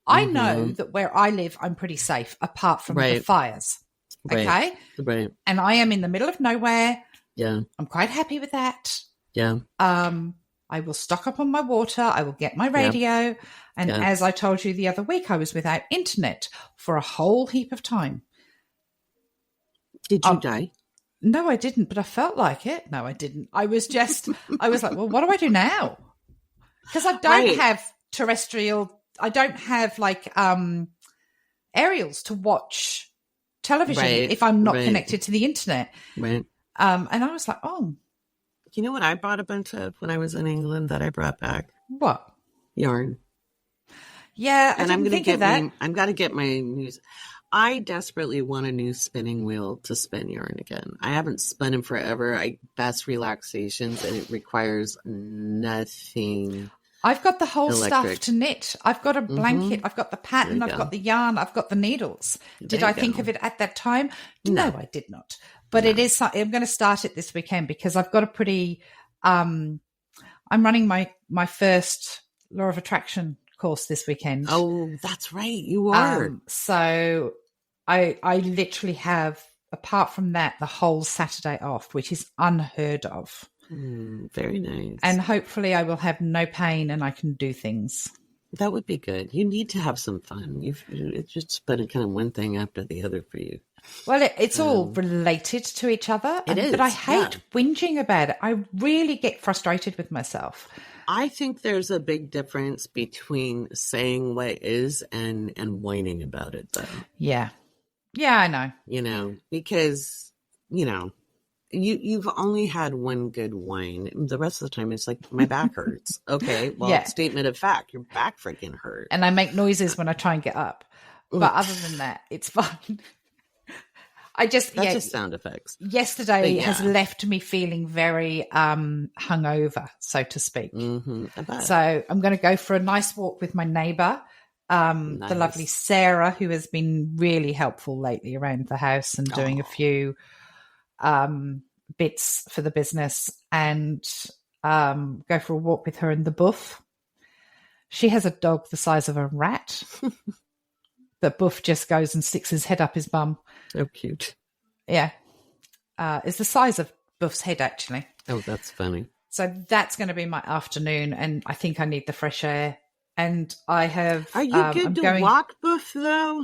I know that where I live, I'm pretty safe apart from the fires. Okay? Right. And I am in the middle of nowhere. Yeah. I'm quite happy with that. Yeah. I will stock up on my water. I will get my radio. And as I told you the other week, I was without internet for a whole heap of time. Did you die? No, I didn't, but I felt like it. No, I didn't. I was like, well, what do I do now? Because I don't have terrestrial, I don't have like aerials to watch television if I'm not connected to the internet. Right. And I was like, oh. You know what I bought a bunch of when I was in England that I brought back? What? Yarn. Yeah, and I'm going to get that. I'm got to get my music. I desperately want a new spinning wheel to spin yarn again. I haven't spun them forever. Best relaxations, and it requires nothing. I've got the whole stuff to knit. I've got a blanket. I've got the pattern. I've got the yarn. I've got the needles. Did I think of it at that time? No, I did not. But it is. I'm going to start it this weekend because I've got a pretty. I'm running my first Law of Attraction course this weekend. Oh, that's right. You are. So I literally have, apart from that, the whole Saturday off, which is unheard of. Very nice. And hopefully I will have no pain and I can do things. That would be good. You need to have some fun. It's just been kind of one thing after the other for you. Well, it's all related to each other. It is. But I hate whinging about it. I really get frustrated with myself. I think there's a big difference between saying what is and whining about it, though. Yeah. Yeah, I know. You know, because, you know, you've only had one good whine. The rest of the time, it's like, my back hurts. Okay, well, statement of fact, your back freaking hurt. And I make noises when I try and get up. But other than that, it's fine. That's just sound effects. Yesterday has left me feeling very hungover, so to speak. So I'm going to go for a nice walk with my neighbour, the lovely Sarah, who has been really helpful lately around the house and doing a few bits for the business, and go for a walk with her in the buff. She has a dog the size of a rat. The buff just goes and sticks his head up his bum. So cute. Yeah. It's the size of Buff's head, actually. Oh, that's funny. So that's going to be my afternoon, and I think I need the fresh air. And I have... Are you good to walk, Buff, though?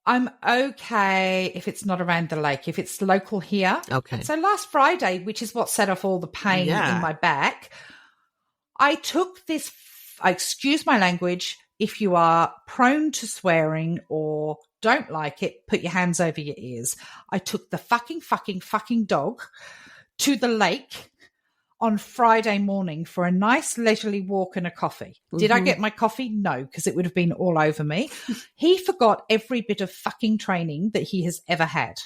I'm okay if it's not around the lake, if it's local here. Okay. So last Friday, which is what set off all the pain in my back, I took this... excuse my language... If you are prone to swearing or don't like it, put your hands over your ears. I took the fucking dog to the lake on Friday morning for a nice leisurely walk and a coffee. Did I get my coffee? No, because it would have been all over me. He forgot every bit of fucking training that he has ever had.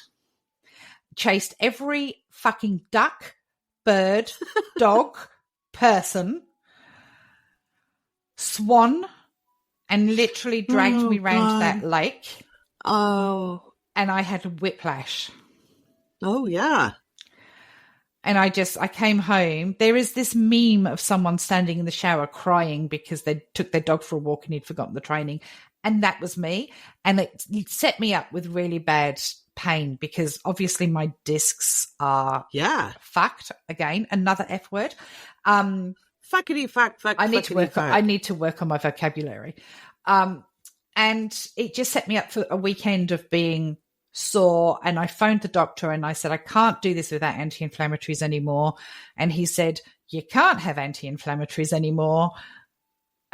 Chased every fucking duck, bird, dog, person, swan, and literally dragged me round that lake. Oh. And I had a whiplash. Oh, yeah. And I came home. There is this meme of someone standing in the shower crying because they took their dog for a walk and he'd forgotten the training. And that was me. And it set me up with really bad pain because obviously my discs are fucked. Again, another F word. Fuckity fuck. I need to work on my vocabulary. And it just set me up for a weekend of being sore, and I phoned the doctor and I said, I can't do this without anti-inflammatories anymore. And he said, you can't have anti-inflammatories anymore.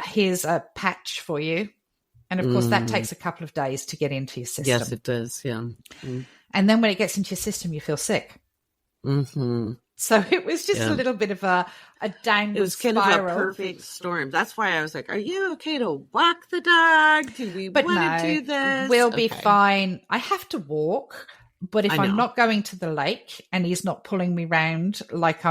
Here's a patch for you. And of course, that takes a couple of days to get into your system. Yes, it does. Yeah. And then when it gets into your system, you feel sick. Mm-hmm. So it was just a little bit of a downward It was kind spiral. of a perfect storm. That's why I was like, are you okay to walk the dog? Do we want to do this? We'll be fine. I have to walk, but if I'm not going to the lake and he's not pulling me round like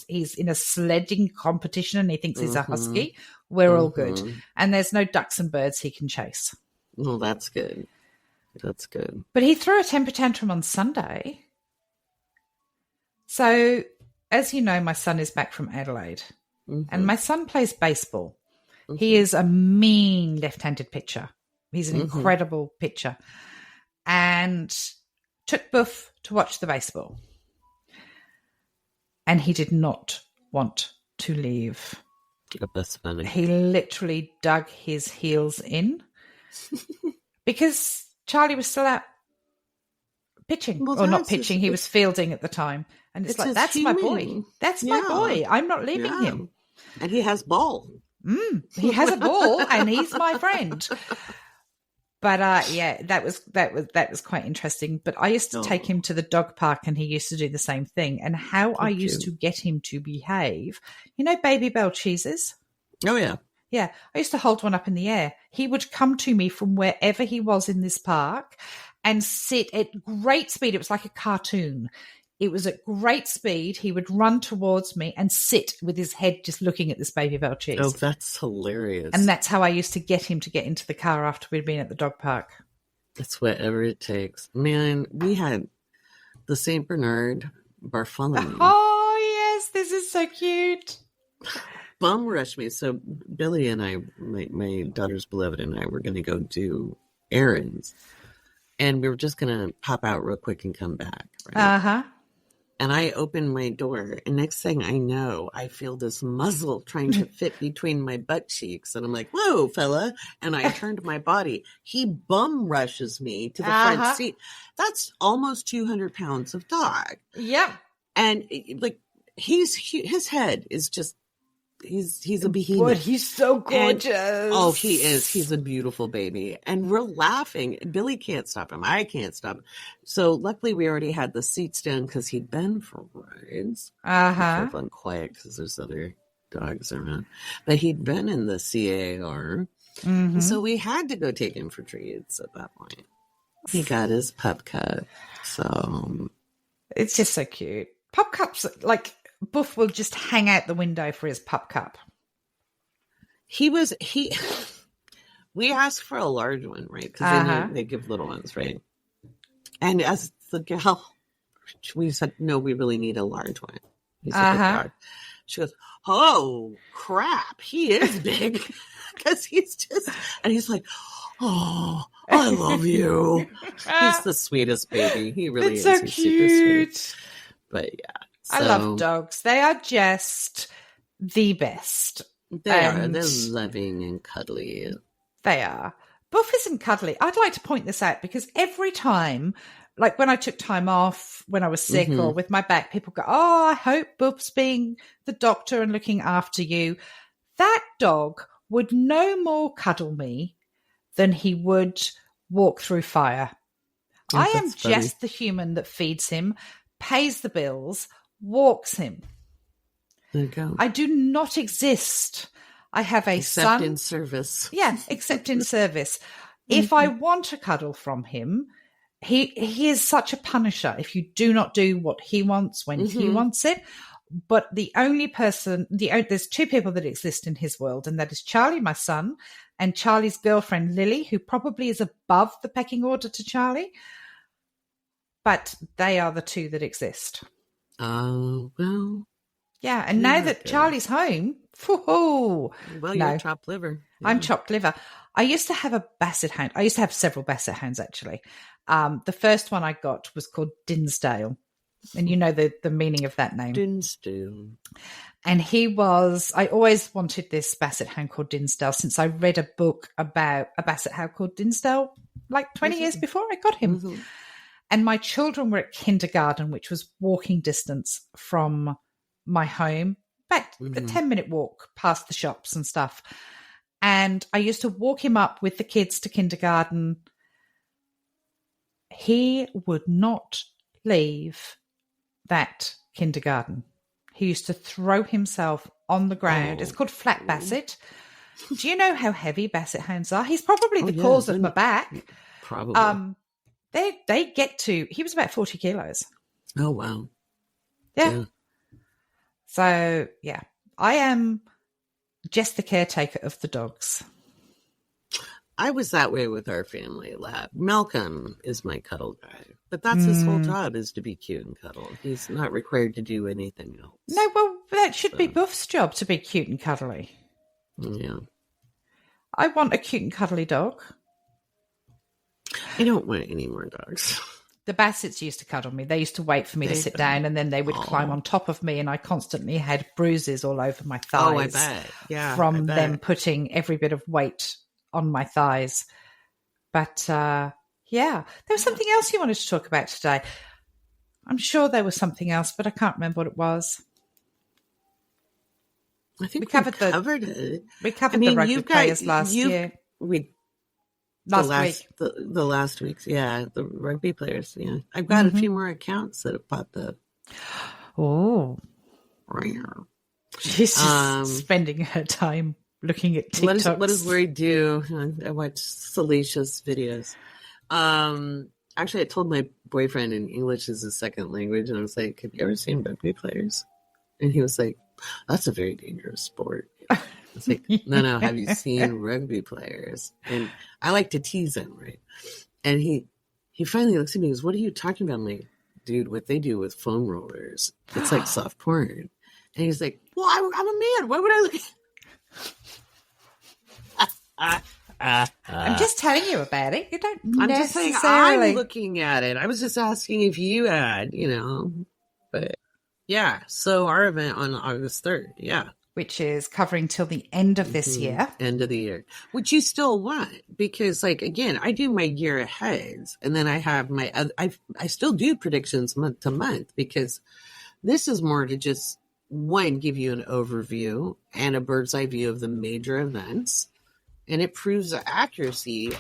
he's in a sledding competition and he thinks he's a husky, we're all good. And there's no ducks and birds he can chase. Well, that's good. That's good. But he threw a temper tantrum on Sunday. So, as you know, my son is back from Adelaide, and my son plays baseball. He is a mean left-handed pitcher. He's an incredible pitcher. And took Buff to watch the baseball. And he did not want to leave. That's funny. He literally dug his heels in because Charlie was still out pitching. Well, or not pitching, he was fielding at the time. And it's like, that's my boy. That's my boy. I'm not leaving him. And he has ball. He has a ball and he's my friend. But that was quite interesting. But I used to take him to the dog park and he used to do the same thing. And how I used to get him to behave, you know, Baby Bell cheeses? Oh, yeah. Yeah, I used to hold one up in the air. He would come to me from wherever he was in this park and sit at great speed. It was like a cartoon. It was at great speed. He would run towards me and sit with his head just looking at this Baby Bell cheese. Oh, that's hilarious. And that's how I used to get him to get into the car after we'd been at the dog park. It's whatever it takes. Man, we had the St. Bernard Bartholomew. Oh, yes, this is so cute. Bum rushed me. So Billy and I, my daughter's beloved and I were going to go do errands. And we were just going to pop out real quick and come back. Right? Uh-huh. And I opened my door, and next thing I know, I feel this muzzle trying to fit between my butt cheeks. And I'm like, whoa, fella. And I turned my body. He bum rushes me to the front seat. That's almost 200 pounds of dog. Yep. And like, his head is just, he's a behemoth. But he's so gorgeous. And, he is. He's a beautiful baby. And we're laughing. Billy can't stop him. I can't stop him. So luckily we already had the seats down because he'd been for rides. Uh-huh. Careful and quiet because there's other dogs around. But he'd been in the CAR. Mm-hmm. So we had to go take him for treats at that point. He got his pup cup. So it's just so cute. Pup cups, like, Buff will just hang out the window for his pup cup. We asked for a large one, right? Because they give little ones, right? And as the gal, we said, no, we really need a large one. He's a big dog. She goes, oh, crap. He is big. Because he's like, oh, I love you. He's the sweetest baby. He really is. So He's cute. super sweet. But yeah. I love dogs. They are just the best. They are. They're loving and cuddly. They are. Buff isn't cuddly. I'd like to point this out because every time, like when I took time off, when I was sick or with my back, people go, oh, I hope Buff's being the doctor and looking after you. That dog would no more cuddle me than he would walk through fire. Oh, I am just the human that feeds him, pays the bills, walks him. There you go. I do not exist. I have a son. Except in service. Yeah, except in service. If I want a cuddle from him, he is such a punisher. If you do not do what he wants when he wants it. But there's two people that exist in his world, and that is Charlie, my son, and Charlie's girlfriend, Lily, who probably is above the pecking order to Charlie. But they are the two that exist. Oh, well. Yeah, and now that Charlie's home, you're chopped liver. Yeah. I'm chopped liver. I used to have a basset hound. I used to have several basset hounds, actually. The first one I got was called Dinsdale. And you know the meaning of that name. Dinsdale. And I always wanted this basset hound called Dinsdale since I read a book about a basset hound called Dinsdale like 20 years before I got him. And my children were at kindergarten, which was walking distance from my home, about a 10-minute walk past the shops and stuff. And I used to walk him up with the kids to kindergarten. He would not leave that kindergarten. He used to throw himself on the ground. It's called flat basset. Do you know how heavy basset hounds are? He's probably the cause of my back. Probably. They get to, he was about 40 kilos. Oh, wow. Yeah. So, yeah, I am just the caretaker of the dogs. I was that way with our family lab. Malcolm is my cuddle guy, but that's his whole job, is to be cute and cuddle. He's not required to do anything else. No, well, that should be Buff's job, to be cute and cuddly. Yeah. I want a cute and cuddly dog. I don't want any more dogs. The Bassets used to cuddle me. They used to wait for me to sit down, and then they would climb on top of me, and I constantly had bruises all over my thighs. Oh, I bet. Yeah. From them putting every bit of weight on my thighs. But, yeah, there was something else you wanted to talk about today. I'm sure there was something else, but I can't remember what it was. I think we covered it. We covered the rugby players last year. The last week's, the rugby players, I've got a few more accounts that have popped up. Oh. She's just spending her time looking at TikToks. What does Laurie do? I watch salacious videos. Actually, I told my boyfriend English is his second language, and I was like, have you ever seen rugby players? And he was like, that's a very dangerous sport. It's like, no, have you seen rugby players? And I like to tease him, right? And he finally looks at me and goes, what are you talking about? I'm like, dude, what they do with foam rollers, it's like soft porn. And he's like, well, I'm a man. Why would I look I'm just telling you about it. You don't I'm necessarily... just saying I'm looking at it. I was just asking if you had, But, yeah, so our event on August 3rd, which is covering till the end of this year. End of the year. Which you still want, because, again, I do my year ahead, and then I have I still do predictions month to month, because this is more to just, one, give you an overview and a bird's eye view of the major events, and it proves the accuracy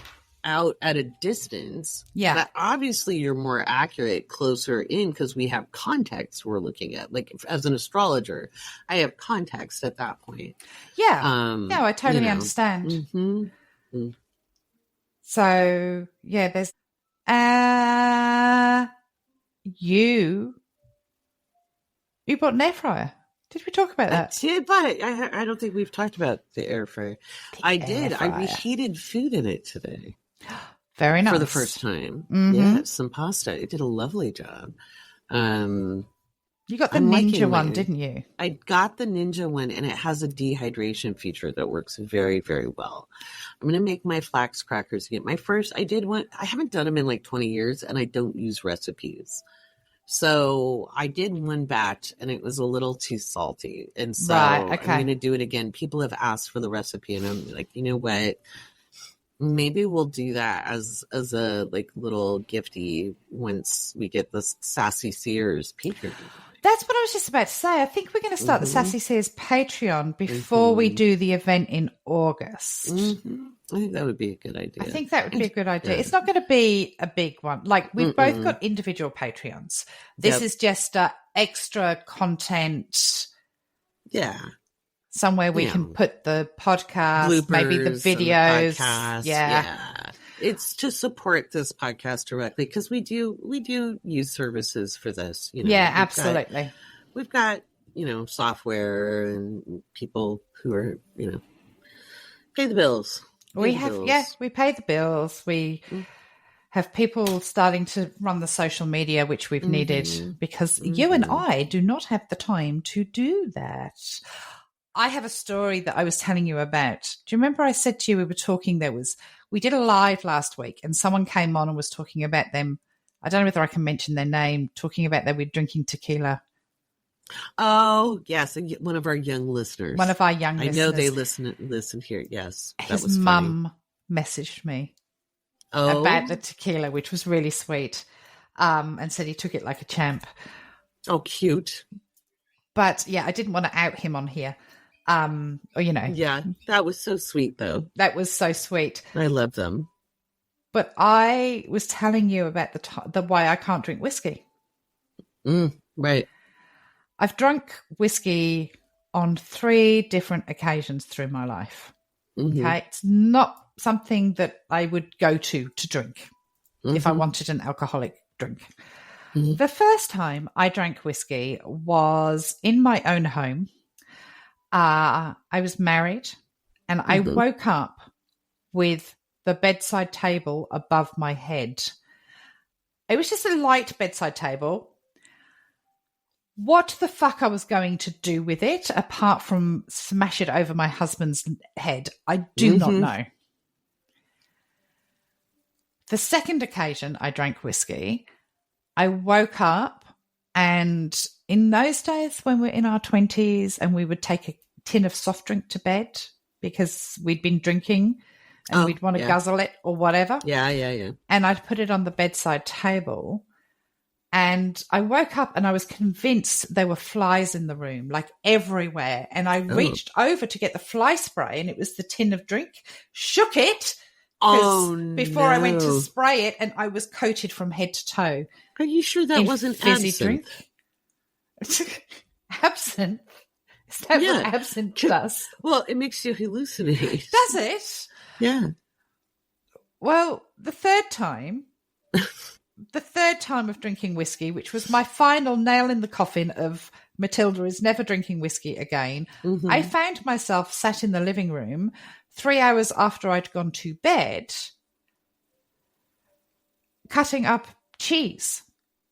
out at a distance. Yeah. That obviously you're more accurate closer in, because we have context we're looking at. Like, as an astrologer, I have context at that point. Yeah. No, I totally understand. Mm-hmm. So, yeah, there's you bought an air fryer. Did we talk about that? I did, but I don't think we've talked about the air fryer. I did. I reheated food in it today. Very nice. For the first time. Mm-hmm. Yeah, some pasta. It did a lovely job. You got the Ninja one, didn't you? I got the Ninja one, and it has a dehydration feature that works very, very well. I'm going to make my flax crackers again. I did one. I haven't done them in like 20 years, and I don't use recipes. So I did one batch, and it was a little too salty. And so I'm going to do it again. People have asked for the recipe, and I'm like, you know what? Maybe we'll do that as a little gifty once we get the Sassy Sears Patreon. That's what I was just about to say. I think we're going to start the Sassy Sears Patreon before we do the event in August. Mm-hmm. I think that would be a good idea. I think that would be a good idea. Yeah. It's not going to be a big one. Like, we've both got individual Patreons. This is just extra content. Yeah. Somewhere we can put the podcast, bloopers, maybe the videos. Yeah. It's to support this podcast directly, because we do use services for this. Yeah, absolutely. We've got software and people who are pay the bills. We pay the bills. We have people starting to run the social media, which we've needed, because you and I do not have the time to do that. I have a story that I was telling you about. Do you remember I said to you we did a live last week, and someone came on and was talking about them. I don't know whether I can mention their name, talking about they were drinking tequila. Oh, yes. One of our young listeners. I know they listen here. Yes. His mum messaged me about the tequila, which was really sweet. and said he took it like a champ. Oh, cute. But yeah, I didn't want to out him on here. Or, Yeah, that was so sweet, though. that was so sweet. I love them. But I was telling you about the why I can't drink whiskey. Right. I've drunk whiskey on 3 different occasions through my life. Okay. It's not something that I would go to drink if I wanted an alcoholic drink. The first time I drank whiskey was in my own home. I was married and I woke up with the bedside table above my head. It was just a light bedside table. What the fuck I was going to do with it, apart from smash it over my husband's head, I do not know. The second occasion I drank whiskey, I woke up, and in those days when we're in our 20s and we would take a tin of soft drink to bed because we'd been drinking and we'd want to guzzle it or whatever. Yeah. And I'd put it on the bedside table. And I woke up and I was convinced there were flies in the room, like everywhere. And I reached over to get the fly spray, and it was the tin of drink, shook it before I went to spray it, and I was coated from head to toe. Are you sure that wasn't fizzy absinthe? Drink? Absinthe? Is that what absinthe does? Well, it makes you hallucinate. Does it? Yeah. Well, the third time of drinking whiskey, which was my final nail in the coffin of Matilda is never drinking whiskey again, I found myself sat in the living room 3 hours after I'd gone to bed, cutting up cheese.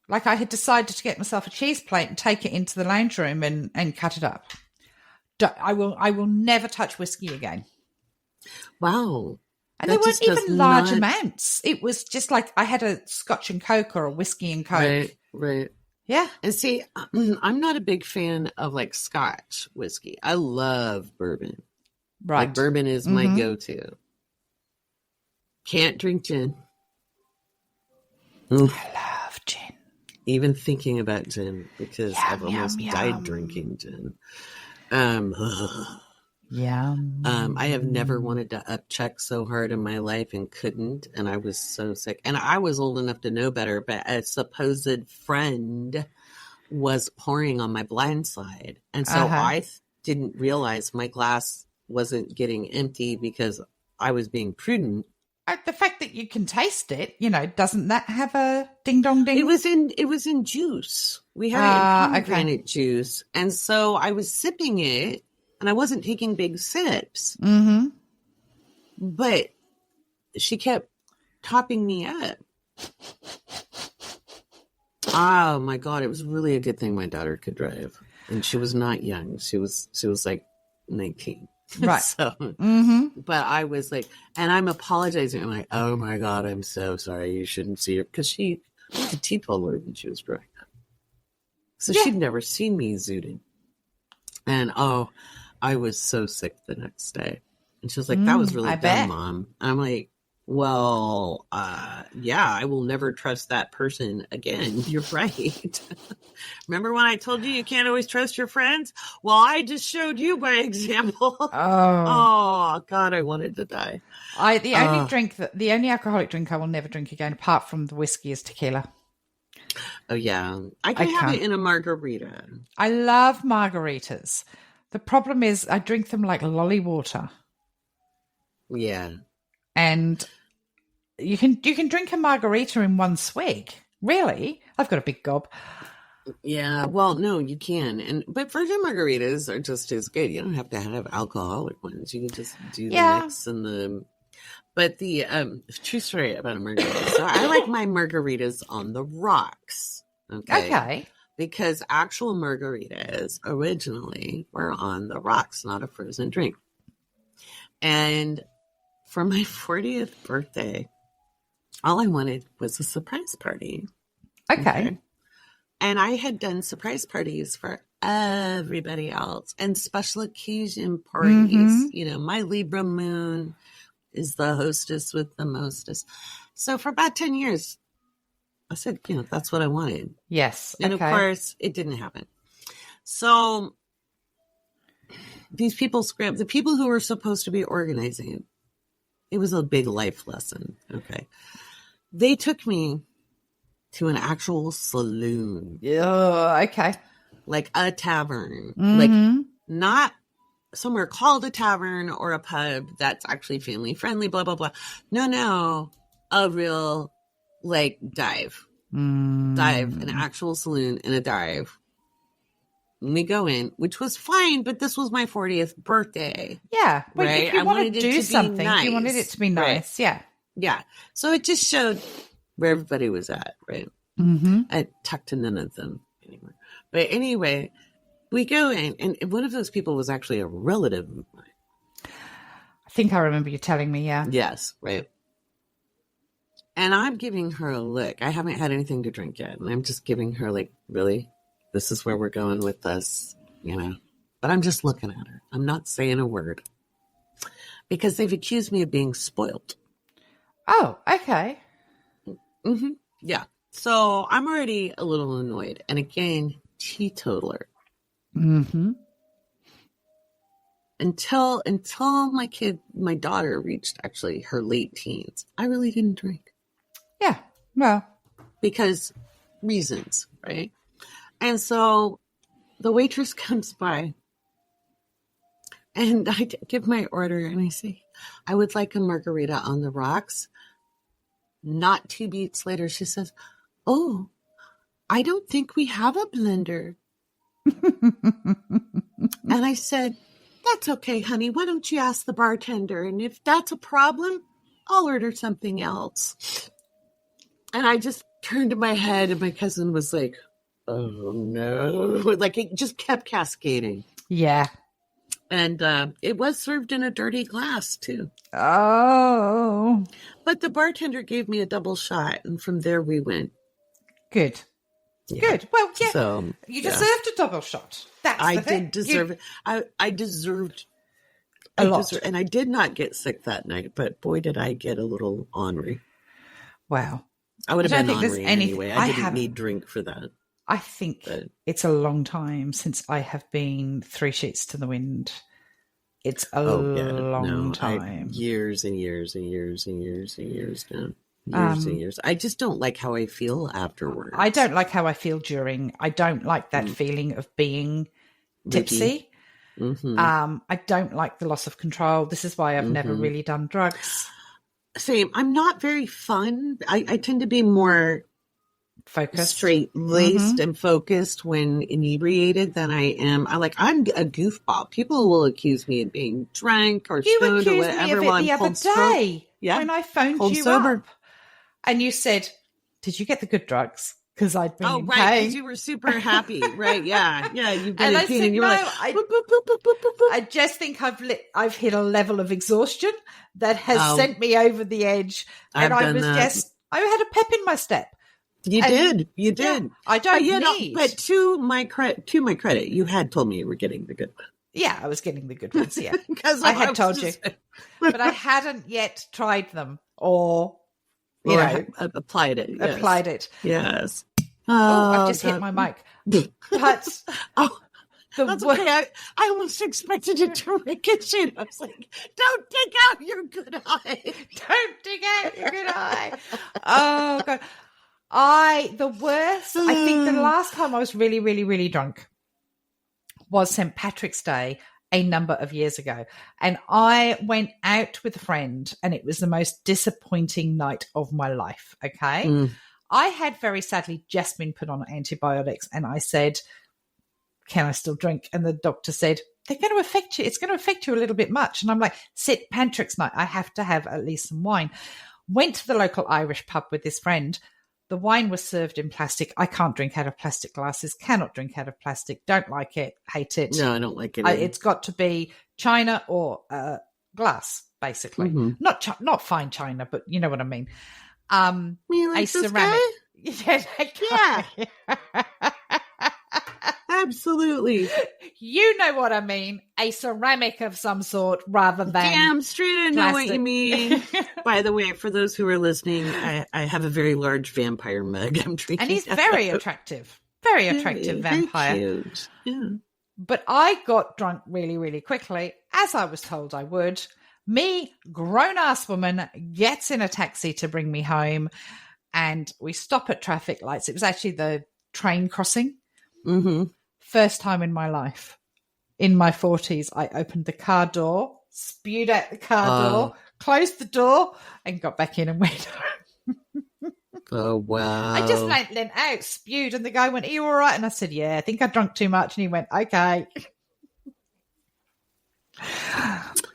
Like I had decided to get myself a cheese plate and take it into the lounge room and cut it up. I will never touch whiskey again. Wow. And they weren't even large amounts. It was just like I had a Scotch and Coke or a whiskey and Coke. Right. Yeah. And see, I'm not a big fan of like Scotch whiskey. I love bourbon. Right. Like bourbon is my go-to. Can't drink gin. I love gin. Even thinking about gin, because I've almost died drinking gin. I have never wanted to upchuck so hard in my life and couldn't, and I was so sick. And I was old enough to know better, but a supposed friend was pouring on my blind side. And so I didn't realize my glass wasn't getting empty because I was being prudent. The fact that you can taste it, doesn't that have a ding dong ding? It was in juice. We had it in pomegranate juice. And so I was sipping it. And I wasn't taking big sips. But she kept topping me up. Oh my God. It was really a good thing my daughter could drive. And she was not young. She was like 19. Right. So, but I was like, and I'm apologizing. I'm like, oh my God, I'm so sorry. You shouldn't see her. Because she was a teetotaler when she was growing up. So she'd never seen me zooted. And I was so sick the next day. And she was like, that was really dumb, Mom. And I'm like, well, I will never trust that person again. You're right. Remember when I told you can't always trust your friends? Well, I just showed you by example. Oh God, I wanted to die. The only alcoholic drink I will never drink again, apart from the whiskey, is tequila. Oh yeah. I can have it in a margarita. I love margaritas. The problem is I drink them like lolly water. Yeah. And you can drink a margarita in one swig. Really? I've got a big gob. Yeah. Well, no, you can. But virgin margaritas are just as good. You don't have to have alcoholic ones. You can just do the mix and the... But the true story about a margarita. So I like my margaritas on the rocks. Okay. Because actual margaritas originally were on the rocks, not a frozen drink. And for my 40th birthday, all I wanted was a surprise party. Okay. And I had done surprise parties for everybody else and special occasion parties. My Libra moon is the hostess with the mostest. So for about 10 years, I said, that's what I wanted. Yes. And okay. of course, it didn't happen. So these people scrambled. The people who were supposed to be organizing, it was a big life lesson. Okay. They took me to an actual saloon. Yeah. Okay. Like a tavern. Mm-hmm. Like not somewhere called a tavern or a pub that's actually family friendly, blah, blah, blah. No. A real dive. Dive, an actual saloon and a dive. And we go in, which was fine, but this was my 40th birthday. Yeah. But right? if you want to do something, nice, you wanted it to be nice. Right? Yeah. Yeah. So it just showed where everybody was at, right? Mm-hmm. I talked to none of them anymore. But anyway, we go in, and one of those people was actually a relative of mine. I think I remember you telling me, yeah. Yes, right. And I'm giving her a look. I haven't had anything to drink yet. And I'm just giving her really? This is where we're going with this, But I'm just looking at her. I'm not saying a word. Because they've accused me of being spoiled. Oh, okay. Mm-hmm. Yeah. So I'm already a little annoyed. And again, teetotaler. Mm-hmm. Until my daughter reached actually her late teens, I really didn't drink. Yeah. Well, because reasons, right? And so the waitress comes by and I give my order and I say, I would like a margarita on the rocks. Not 2 beats later, she says, oh, I don't think we have a blender. And I said, that's okay, honey. Why don't you ask the bartender? And if that's a problem, I'll order something else. And I just turned to my head and my cousin was like, oh no. It just kept cascading. Yeah. And it was served in a dirty glass too. Oh. But the bartender gave me a double shot. And from there we went. Good. Yeah. Good. Well, yeah. So, you deserved a double shot. I did deserve it. I deserved a lot. And I did not get sick that night, but boy, did I get a little ornery. Wow. I would have been ornery anyway. I didn't need drink for that. I think it's a long time since I have been 3 sheets to the wind. It's a long time. Years and years and years and years and years now. Years and years. I just don't like how I feel afterwards. I don't like how I feel during. I don't like that feeling of being tipsy. Mm-hmm. I don't like the loss of control. This is why I've never really done drugs. Same. I'm not very fun. I tend to be more focused, straight-laced and focused when inebriated than I am. I'm a goofball. People will accuse me of being drunk or stoned or whatever. You accused me of it the other day when I phoned you up. And you said, did you get the good drugs? Because I'd been in pain. Because you were super happy. Right, yeah. Yeah, you've been in pain. Said, and you were I just think I've hit a level of exhaustion that has sent me over the edge. And I had a pep in my step. You did. Yeah, I don't need. But to my credit, you had told me you were getting the good ones. Yeah, I was getting the good ones, yeah. Because I had told you. But I hadn't yet tried them or... applied it. Yes. Applied it. Yes. I've just hit my mic. But that's okay. I almost expected it to ricochet. I was like, don't dig out your good eye. Don't dig out your good eye. Oh, God. I think the last time I was really, really, really drunk was St. Patrick's Day a number of years ago. And I went out with a friend and it was the most disappointing night of my life. Okay. I had very sadly just been put on antibiotics and I said, can I still drink? And the doctor said, they're going to affect you. It's going to affect you a little bit much. And I'm like, St. Patrick's night, I have to have at least some wine. Went to the local Irish pub with this friend. The wine was served in plastic. I can't drink out of plastic glasses, cannot drink out of plastic, don't like it, hate it. No, I don't like it. It's got to be china or glass, basically. Not fine china, but you know what I mean. You like a ceramic. Yeah. Absolutely. You know what I mean. A ceramic of some sort rather than Damn straight I know what you plastic. mean. By the way, for those who are listening, I have a very large vampire mug I'm drinking. And he's very attractive. Very attractive vampire. Very cute. Yeah. But I got drunk really, really quickly, as I was told I would. Me, grown-ass woman, gets in a taxi to bring me home, and we stop at traffic lights. It was actually the train crossing. Mm-hmm. First time in my life. In my 40s, I opened the car door, spewed out the car door, closed the door, and got back in and went home. Oh, wow. I just leant out, spewed, and the guy went, "Are you all right?" And I said, "Yeah, I think I drunk too much." And he went, "Okay."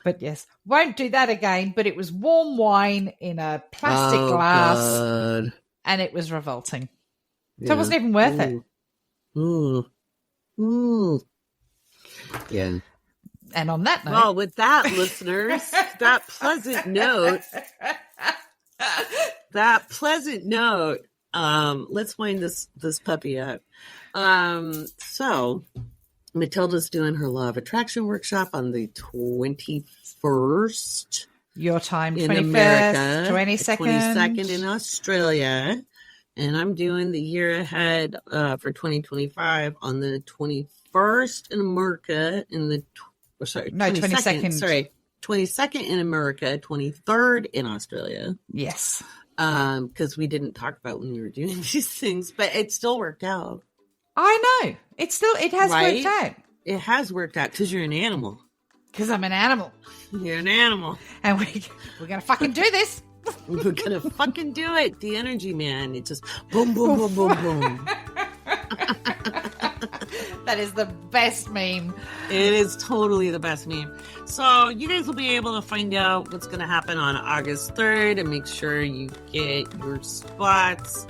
But yes, won't do that again. But it was warm wine in a plastic glass, God. and it was revolting. Yeah. So it wasn't even worth it. Ooh. Yeah. And on that note, Well, with that, listeners, that pleasant note, let's wind this puppy up. So Matilda's doing her law of attraction workshop on the 21st. your time, In 21st, America, 22nd. 22nd in Australia. And I'm doing the year ahead for 2025 on the 21st in America, 22nd. Sorry, 22nd in America, 23rd in Australia. Yes. Because we didn't talk about when we were doing these things, but it still worked out. I know. It has Right? worked out. It has worked out because you're an animal. Because I'm an animal. You're an animal. And we're going to fucking do this. We're gonna fucking do it. The energy, man. It just boom, boom, boom, boom, boom. That is the best meme. It is totally the best meme. So you guys will be able to find out what's going to happen on August 3rd and make sure you get your spots.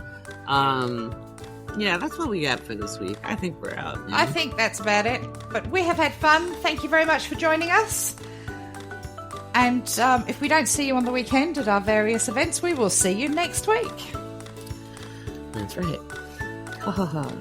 Yeah, that's what we got for this week. I think we're out. I think that's about it. But we have had fun. Thank you very much for joining us. And if we don't see you on the weekend at our various events, we will see you next week. That's right. Ha ha ha.